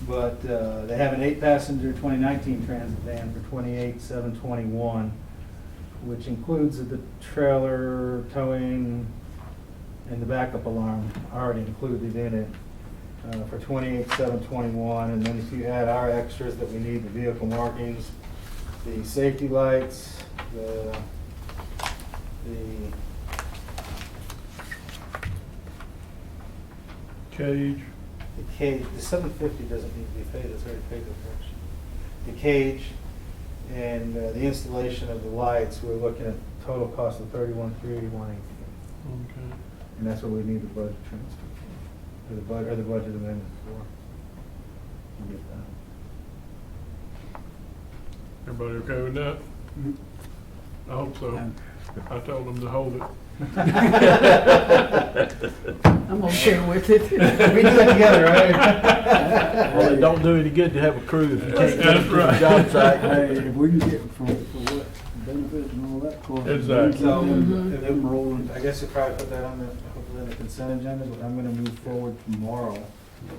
but they have an 8 passenger 2019 Transit van for $28,721, which includes the trailer, towing, and the backup alarm already included in it. For $28,721, and then if you add our extras that we need, the vehicle markings, the safety lights, the Cage. cage, the $750 doesn't need to be paid, it's already paid the first. The cage and the installation of the lights, we're looking at total cost of $31,381.18. Okay. And that's what we need the budget transfer for, or the budget amendment for. We'll get that. Everybody okay with that? I hope so. I told them to hold it. I'm okay with it. We do that together, right? Well, it don't do any good to have a crew if you can't get them That's to the right. job site. Hey, if we can get for what benefits and all that, of course. Exactly. So, Them rolling. I guess you'll probably put that on the, hopefully on the consent agenda, but I'm gonna move forward tomorrow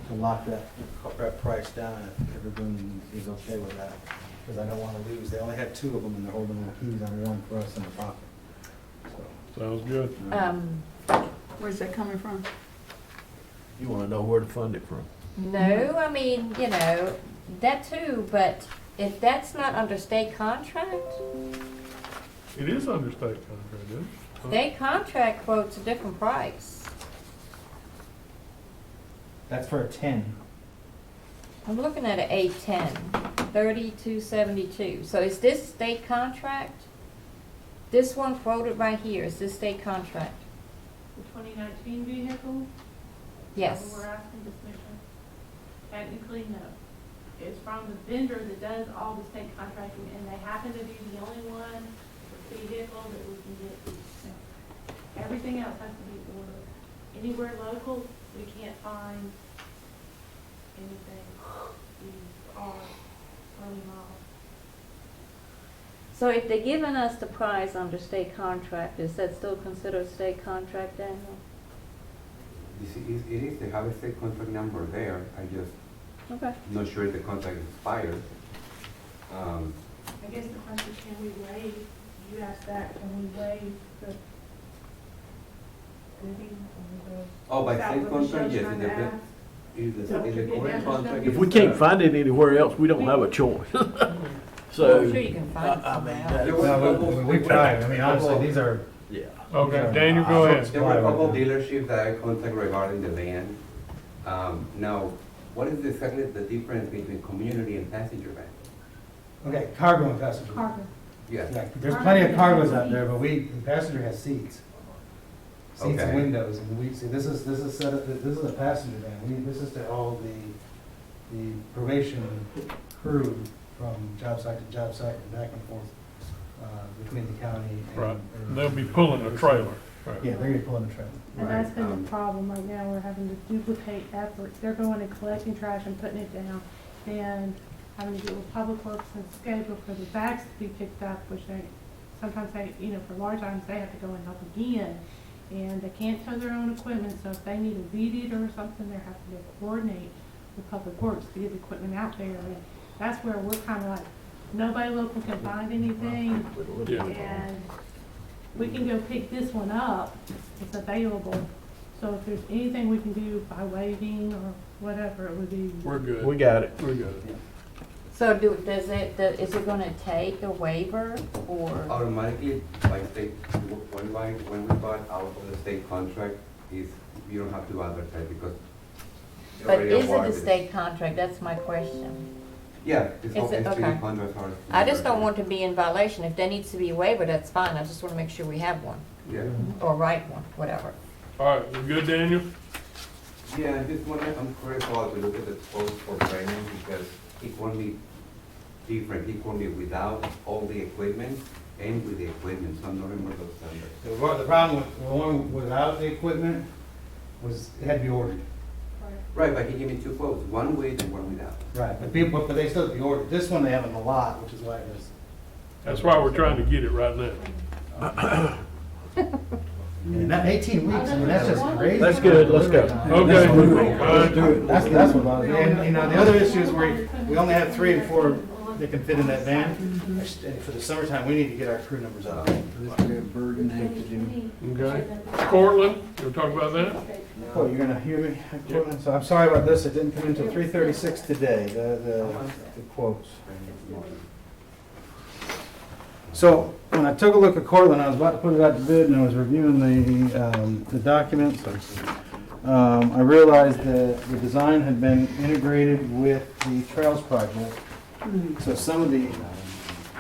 to lock that price down if everyone is okay with that. Because I don't wanna lose, they only had 2 of them and they're holding the keys on one for us in the pocket. So, Sounds good. Where's that coming from? You wanna know where to fund it from. No, I mean, you know, that too, but if that's not under state contract, It is under state contract, isn't it? state contract quotes a different price. that's for a 10. I'm looking at a 810, 3272. So is this state contract? This one quoted right here, is this state contract? The 2019 vehicle? Yes. Is that what we're asking this mission? Technically, no. It's from the vendor that does all the state contracting, and they happen to be the only one vehicle that we can get. Everything else has to be ordered. Anywhere local, we can't find anything. We are running off. So if they're giving us the price under state contract, is that still considered state contract, Daniel? It is, they have a state contract number there, I just Okay. not sure if the contract expired. I guess the question is, can we waive, you asked that, can we waive the bidding or the? Oh, by is that state what contract, Michelle's yes, trying it to depends. ask? If the So current yeah, contract. If is, we can't find it anywhere else, we don't have a choice. So, I'm sure you can find I somewhere mean, else. that's- No, we've tried, I mean, honestly, these are. yeah. Okay, Daniel, go ahead. There were a couple of dealerships that I contacted regarding the van. Now, what is exactly the difference between community and passenger van? Okay, cargo and passenger. Cargo. Yes. Yeah, there's plenty of cargoes out there, but the passenger has seats. Seats and Okay. windows, and we, see, this is set up, this is a passenger van, this is to all the probation crew from job site to job site and back and forth, between the county and. Right, and they'll be pulling a trailer. Right. Yeah, they're gonna be pulling a trailer. And that's been Right, the problem right now, we're having to duplicate efforts, they're going and collecting trash and putting it down, and having to deal with Public Works and schedule for the bags to be picked up, which they, sometimes they, for large items, they have to go and help again, and they can't tow their own equipment, so if they need a weed eater or something, they're having to coordinate with Public Works to get the equipment out there, and that's where we're kind of like, nobody local can find anything, Yeah. and we can go pick this one up, it's available. So if there's anything we can do by waiving or whatever, it would be. We're good. We got it. We're good. So is it gonna take a waiver or? Automatically, like state, when we bought out of the state contract, is you don't have to advertise because. they're But already is it awarded a state contract? That's my question. Yeah, it's all Is it? STD Okay. contracts are. I just don't want to be in violation. If there needs to be a waiver, that's fine. I just want to make sure we have one, Yeah. or write one, whatever. All right, we good, Daniel? Yeah, just want I'm curious about to look at the quotes for training because it can be different. It can be without all the equipment and with the equipment. So I'm not remember those standards. The problem with the one without the equipment was, it had to be ordered. Right, but he gave me two quotes, one with and one without. Right, but they still have to be ordered. This one they have in the lot, which is why it is. That's why we're trying to get it right now. And that 18 weeks, I mean, that's just crazy. That's good, let's go. Okay. Let's do it. That's what bothers me. And, the other issue is where we only have 3 and 4 that can fit in that van. And for the summertime, we need to get our crew numbers up. This is a burden I have to do. Okay. Cortland, you wanna talk about that? Oh, you're gonna hear me, Cortland? So I'm sorry about this, it didn't come until 3:36 today, the quotes. So, when I took a look at Cortland, I was about to put it out to bid, and I was reviewing the documents. I realized that the design had been integrated with the Trails project. So some of the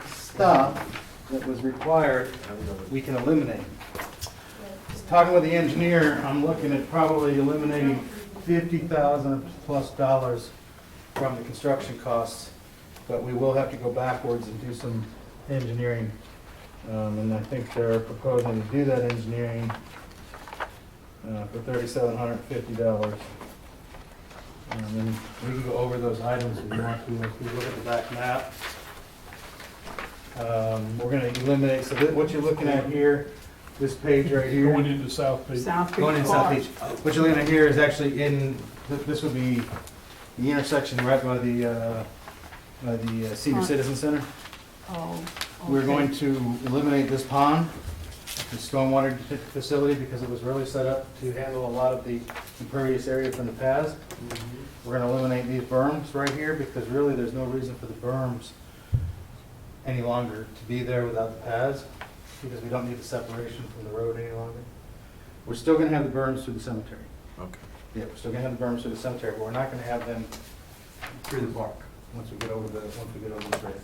stuff that was required, we can eliminate. Talking with the engineer, I'm looking at probably eliminating $50,000+ from the construction costs, but we will have to go backwards and do some engineering. And I think they're proposing to do that engineering for $3,750. And we can go over those items if you want to, if we look at the back map. We're gonna eliminate, so what you're looking at here, this page right here. Going into South Beach. Going in South Beach. What you're looking at here is actually this would be the intersection right by the Senior Citizen Center. Oh. We're going to eliminate this pond, the stormwater facility, because it was really set up to handle a lot of the impervious area from the paths. We're gonna eliminate these berms right here, because really there's no reason for the berms any longer to be there without the paths, because we don't need the separation from the road any longer. We're still gonna have the berms through the cemetery. Okay. Yeah, we're still gonna have the berms through the cemetery, but we're not gonna have them through the park, once we get over the bridge.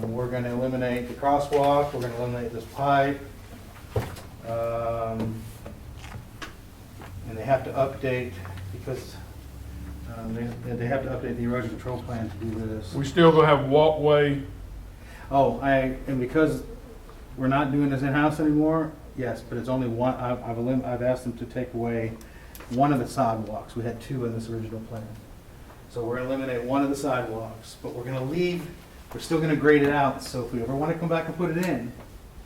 We're gonna eliminate the crosswalk, we're gonna eliminate this pipe. And they have to update, because they have to update the erosion control plan to do this. We still gonna have walkway, Oh, and because we're not doing this in-house anymore, yes, but it's only one, I've asked them to take away one of the sidewalks. We had two in this original plan. So we're gonna eliminate one of the sidewalks, but we're still gonna grade it out, so if we ever wanna come back and put it in,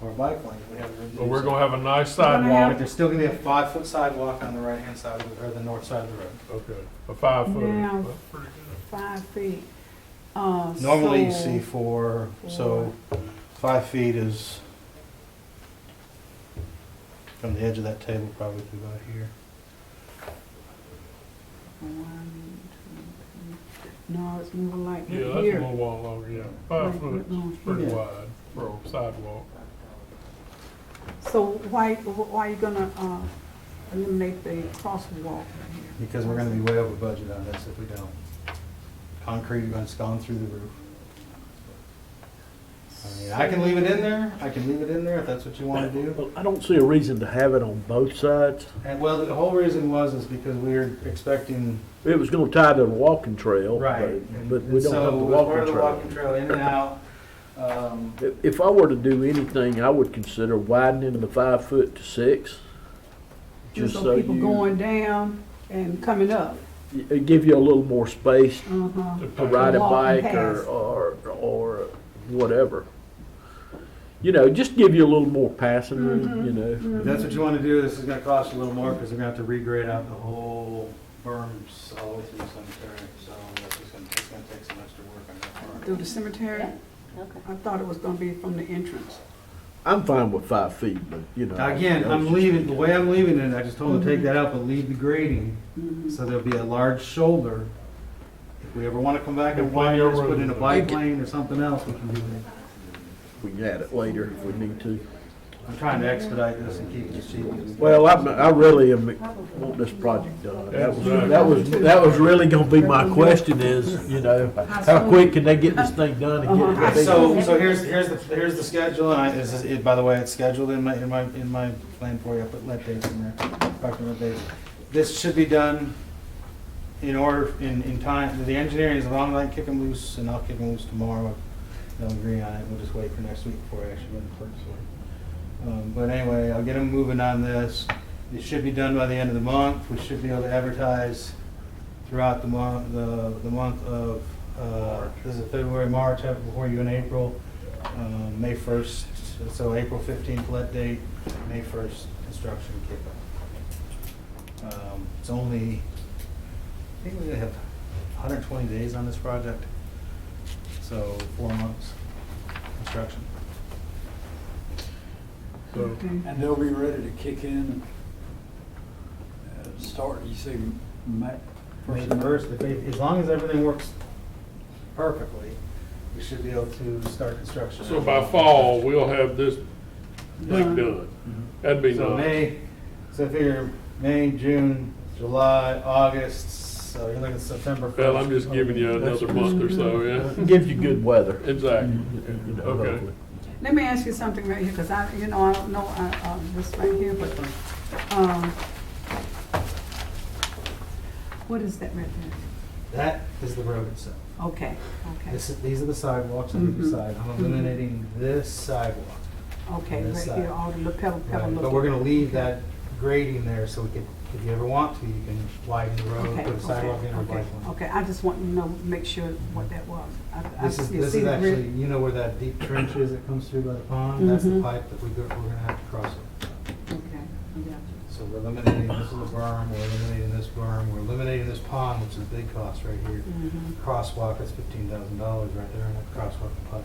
or a bike lane, we have to. but we're gonna have a nice But sidewalk. there's still gonna be a 5-foot sidewalk on the right-hand side of the, or the north side of the road. Okay, a 5 foot. Now, That's pretty good. 5 feet. Normally you So- see 4, so 5 feet is from the edge of that table probably to about here. 1, 2, 3. No, it's more like Yeah, that's a here. little while longer, yeah. 5 Right, foot no, is pretty yeah. wide for a sidewalk. So why are you gonna eliminate the crosswalk here? Because we're gonna be way over budget on this if we don't. Concrete has gone through the roof. I mean, I can leave it in there, if that's what you wanna do. Well, I don't see a reason to have it on both sides. And well, the whole reason was because we were expecting. It was gonna tie to the walking trail. Right. But we don't have the So, as part walking of the trail. walking trail in and out, If I were to do anything, I would consider widening the 5 foot to 6. Just so people you, going down and coming up. it give you a little more space Uh-huh. to ride a Walk and bike pass. or whatever. You know, just give you a little more passing room, you know. if that's what you wanna do, this is gonna cost you a little more, because they're gonna have to regrade out the whole berms all the way through the cemetery, so that's just gonna take some extra work on that part. Through the cemetery? Okay. I thought it was gonna be from the entrance. I'm fine with 5 feet, but you know. Again, that's I'm just- leaving, the way I'm leaving it, I just told them to take that out, but leave the grading, Mhm. so there'll be a large shoulder. If we ever wanna come back and Plenty widen of this, put in a room. bike lane or something else, we can do that. We can add it later if we need to. I'm trying to expedite this and keep it as cheap as we can. Well, I really am, want this project done. That was really gonna be my question is, you know, how quick can they get this thing done and get it ready? So here's the schedule, and by the way, it's scheduled in my plan for you, I put lead dates in there, parking lead dates. This should be done in time, the engineering, as long as I can kick them loose, and I'll kick them loose tomorrow, they'll agree on it, we'll just wait for next week before I actually run the purchase order. But anyway, I'll get them moving on this, it should be done by the end of the month, we should be able to advertise throughout the month, the month of, this is February, March, have it before you in April, May 1st, so April 15th let date, May 1st construction kickoff. It's only, I think we have 120 days on this project, so 4 months construction. So, Okay. And they'll be ready to kick in, start, you say, May? May the 1st, as long as everything works perfectly, we should be able to start construction. so by fall, we'll have this thing done. That'd be So nice. May, so figure May, June, July, August, so you're looking at September 1st. Well, I'm just giving you another month or so, yeah. It gives you good weather. Exactly. You know, Okay. hopefully. Let me ask you something right here, because I don't know, this right here, but, what is that right there? That is the road itself. Okay, okay, These are the sidewalks on either Mhm. side. I'm eliminating this sidewalk. okay, this right side. here, all the little pebble Right, little. but we're gonna leave that grading there so we can, if you ever want to, you can widen the road, Okay, put a sidewalk in or a bike lane. okay, I just want to know, make sure what that was. This you is see the actually, grid? you know where that deep trench is that comes through by the pond? That's the Mhm. pipe that we're gonna have to cross it. Okay, I got So we're eliminating, this is a berm, we're eliminating this berm, we're eliminating this pond, which is a big cost right here. you. Mhm. Crosswalk, that's $15,000 right there, and that crosswalk and pipe.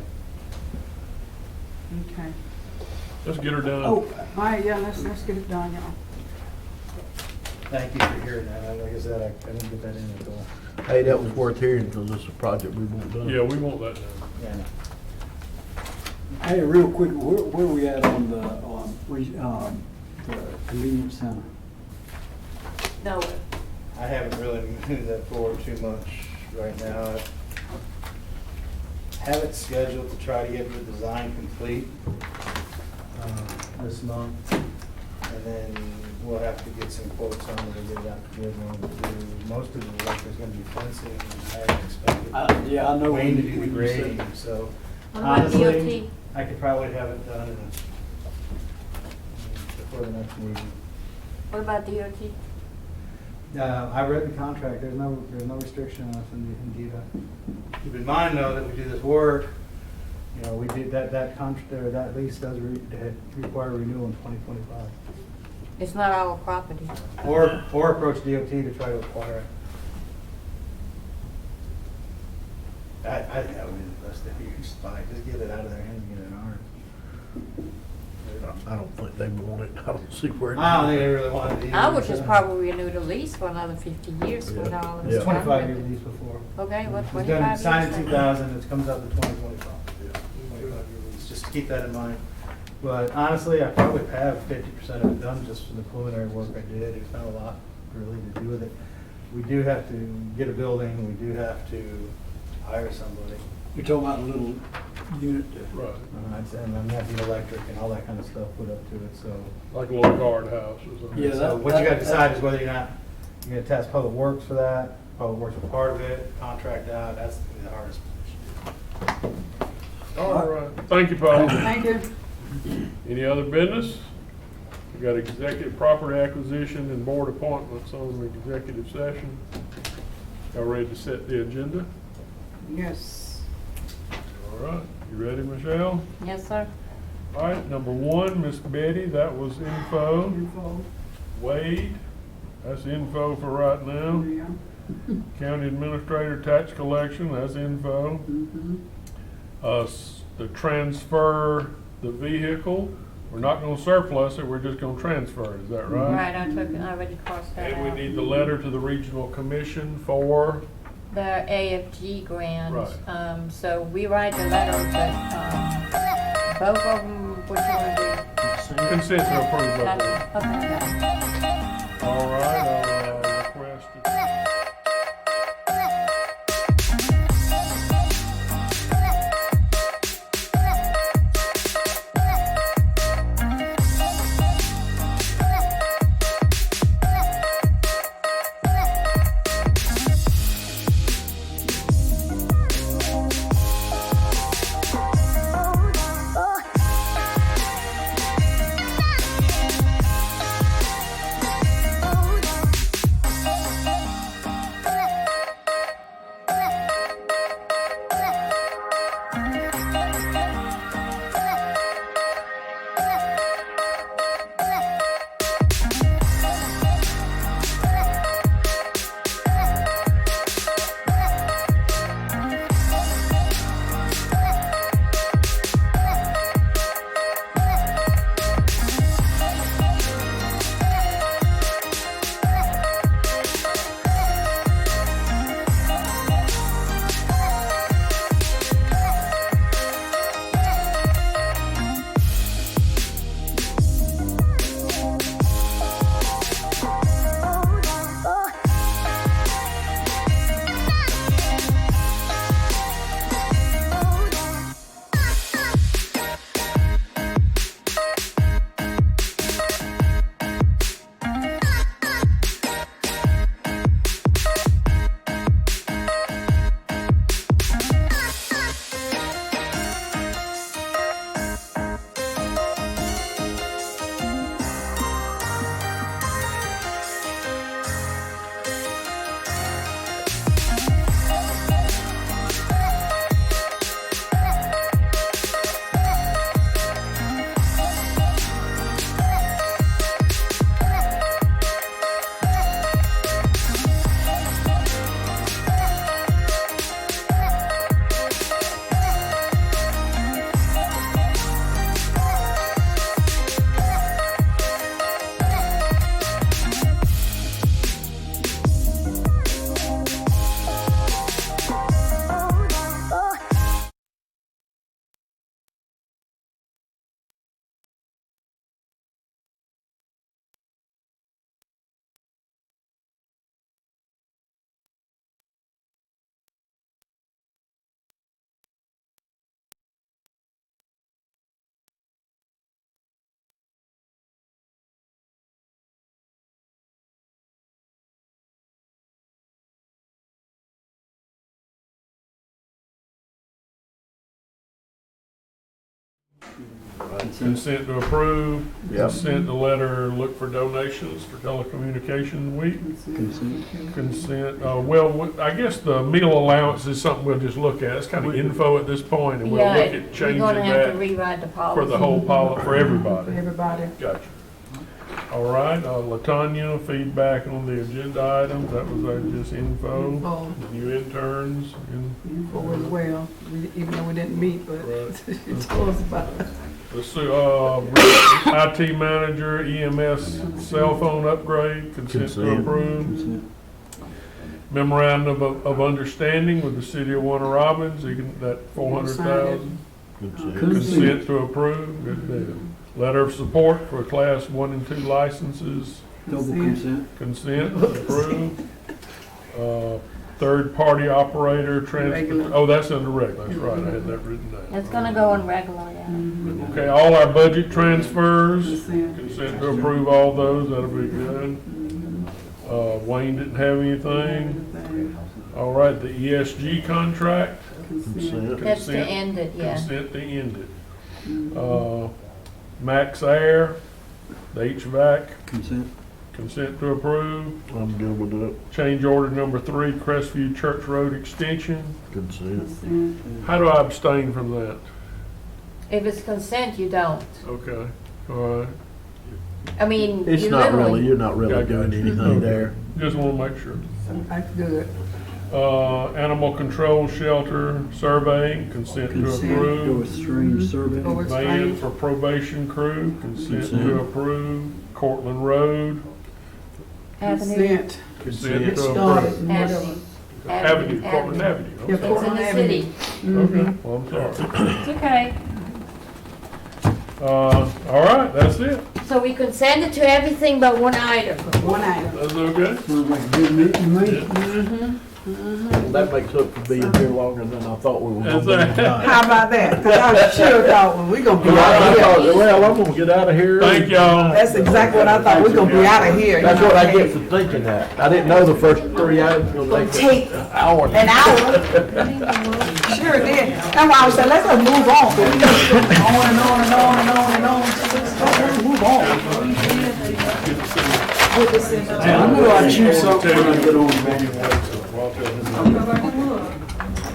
Okay. Let's get her done. Oh, all right, yeah, let's get it done, y'all. Thank you for hearing that. Like I said, I didn't get that in at all. Hey, that was worth hearing because it's a project we want done. Yeah, we want that done. Yeah, I know. Hey, real quick, where we at on the convenience center? No, I haven't really moved that forward too much. right now. I have it scheduled to try to get the design complete this month. And then we'll have to get some quotes on it and get it out to bid. We'll do most of the work is gonna be fencing, and I expected Yeah, I know. Wayne to do the when you said- grading, so What about honestly, DOT? I could probably have it done before the next meeting. What about DOT? I read the contract, there's no restriction on us in DETA. Keep in mind though, that we do this work, you know, we did that contract, or that lease does require renewal in 2025. It's not our property. Or approach DOT to try to acquire it. I think that would be the best if you can buy it, just get it out of their hands and get it in ours. I don't think they want it. I don't see where. I don't think they really want it either. I would just probably renew the lease for another 50 years with Yeah. all Yeah. this. It's 25-year lease before. Okay, what, It was 25 done, years? signed in then? 2000, it comes up to 2025. 25-year lease, just to keep that in mind. But honestly, I probably have 50% of it done just from the preliminary work I did. There's not a lot really to do with it. We do have to get a building, we do have to hire somebody. You're talking about a little unit. Right, And then have the electric and all that kind of stuff put up to it, so. like a little guardhouse or something. Yeah, So what you gotta decide is whether you're gonna task Public Works for that, Public Works for part of it, contract out, that's the hardest position. All right, thank you, Paul. Thank you. Any other business? We got executive property acquisition and board appointments on the executive session. Y'all ready to set the agenda? Yes. All right, you ready, Michelle? Yes, sir. All right, number one, Miss Betty, that was info. Info. Wade, that's info for right now. Yeah. County administrator, tax collection, that's info. Mhm. The transfer, the vehicle, we're not gonna surplus it, we're just gonna transfer it, is that right? Right, I already crossed that And we out. need the letter to the regional commission for, The AFG grant. Right. So we write the letter, but, both of them, what you wanna do? consent to approve of it. Okay. All right, request. Consent to approve. Yep. Consent to let her look for donations for telecommunication week. Consent. Consent, well, I guess the meal allowance is something we'll just look at. It's kind of info at this point, and we'll Yeah, look at you're changing gonna have to that rewrite the policy. for the whole pilot, for everybody. Everybody. Gotcha. All right, Latanya, feedback on the agenda items. That was just info. Info. The new interns. Info as well, even though we didn't meet, but Right. it's close about it. The IT manager, EMS cell phone upgrade, consent to Consent. approve. Consent. Memorandum of understanding with the city of Warner Robins, that 400,000. Consent to approve, good deal. Letter of support for class 1 and 2 licenses, Double consent. consent, approved. Third-party operator, Regular. oh, that's under regular, that's right, I had that written down. It's gonna go on regular, yeah. Okay, all our budget transfers, Consent. consent to approve all those, that'll be good. Wayne didn't have anything. All right, the ESG contract, Consent. That's to Consent. end it, yeah. consent to end it. Max Air, the HVAC, Consent. consent to approve. I'm good with that. Change order number 3, Crestview Church Road Extension. Consent. How do I abstain from that? If it's consent, you don't. Okay, all right, I mean, It's you not really, literally, you're not really Yeah, I got doing you. anything Okay. there. just want to make sure. That's good. Animal control shelter surveying, consent to Consent. Go approve. with strange survey. Go with- Van for probation crew, consent to Consent. approve. Cortland Road, Avenue. Consent. consent Get to started approve. and whatever. Avenue, Cortland Avenue. I'm Yeah, sorry. It's in the city. Okay, well, I'm sorry. It's okay. All right, that's it. So we consented to everything but one item. One item. That's okay. Sounds like a good meeting to me. Well, that makes up for being here longer than I thought we were That's gonna be right. tonight. How about that? 'Cause I sure thought, well, we gonna be Well, out I of here. thought, well, I'm gonna get out of here. Thank y'all. That's exactly what I thought, we gonna be out of here. That's what I get for thinking that. I didn't know the first 3 hours was gonna Take take an hour. an hour. Sure did. That's why I was saying, let's just move on. 'Cause we just go on and on and on and on and on. Let's move on. Good to see you. I'm gonna choose something when I get on the menu.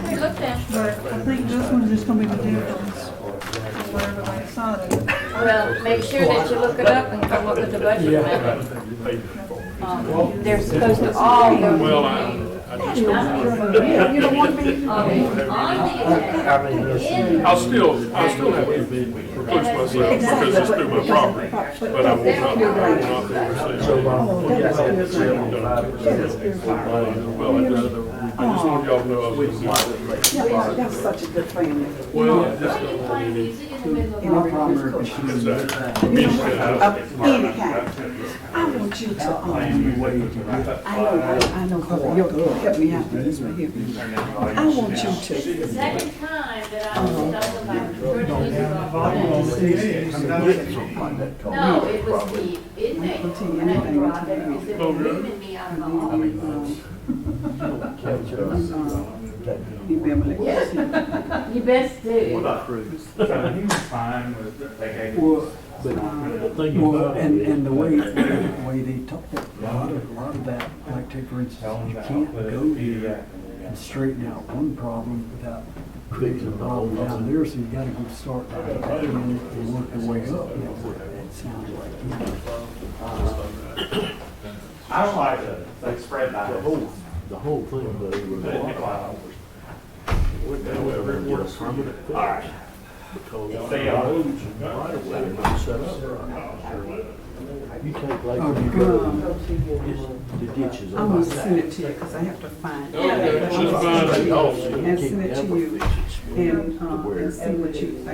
Hey, look there. But I think this one's just gonna be the difference, where everybody decided. Well, make sure that you look it up and go look at the budget amendment. They're supposed to all go. Well, I just You don't want to be. I'll still have to recluse myself because it's through my property, but I will not be receiving. Well, I just want y'all to know I was gonna do it. Yeah, that's such a good family. Well, I just don't want any. My primary concern is that Any kind. I want you to, I know, because you'll help me out with this right here. I want you to, Second time that I was talking about. No, it was the inmate that had brought it, because it was moving me out of my office. You best do. He was fine with, they gave Well, thing well, about it and the way they talk, a lot of that, like take for instance, you can't go here and straighten out one problem without creating a problem down there, so you gotta go start at the other end and work your way up. It sounds like, I don't like to, like, spread that. the whole thing, though, was we'd never get a permanent fix. All right. Because See the y'all. roads and right of way are not set up right. You take like, the ditches. I'm gonna send it to you, because I have to find it. Okay, just find it. And send it to you, and see what you think.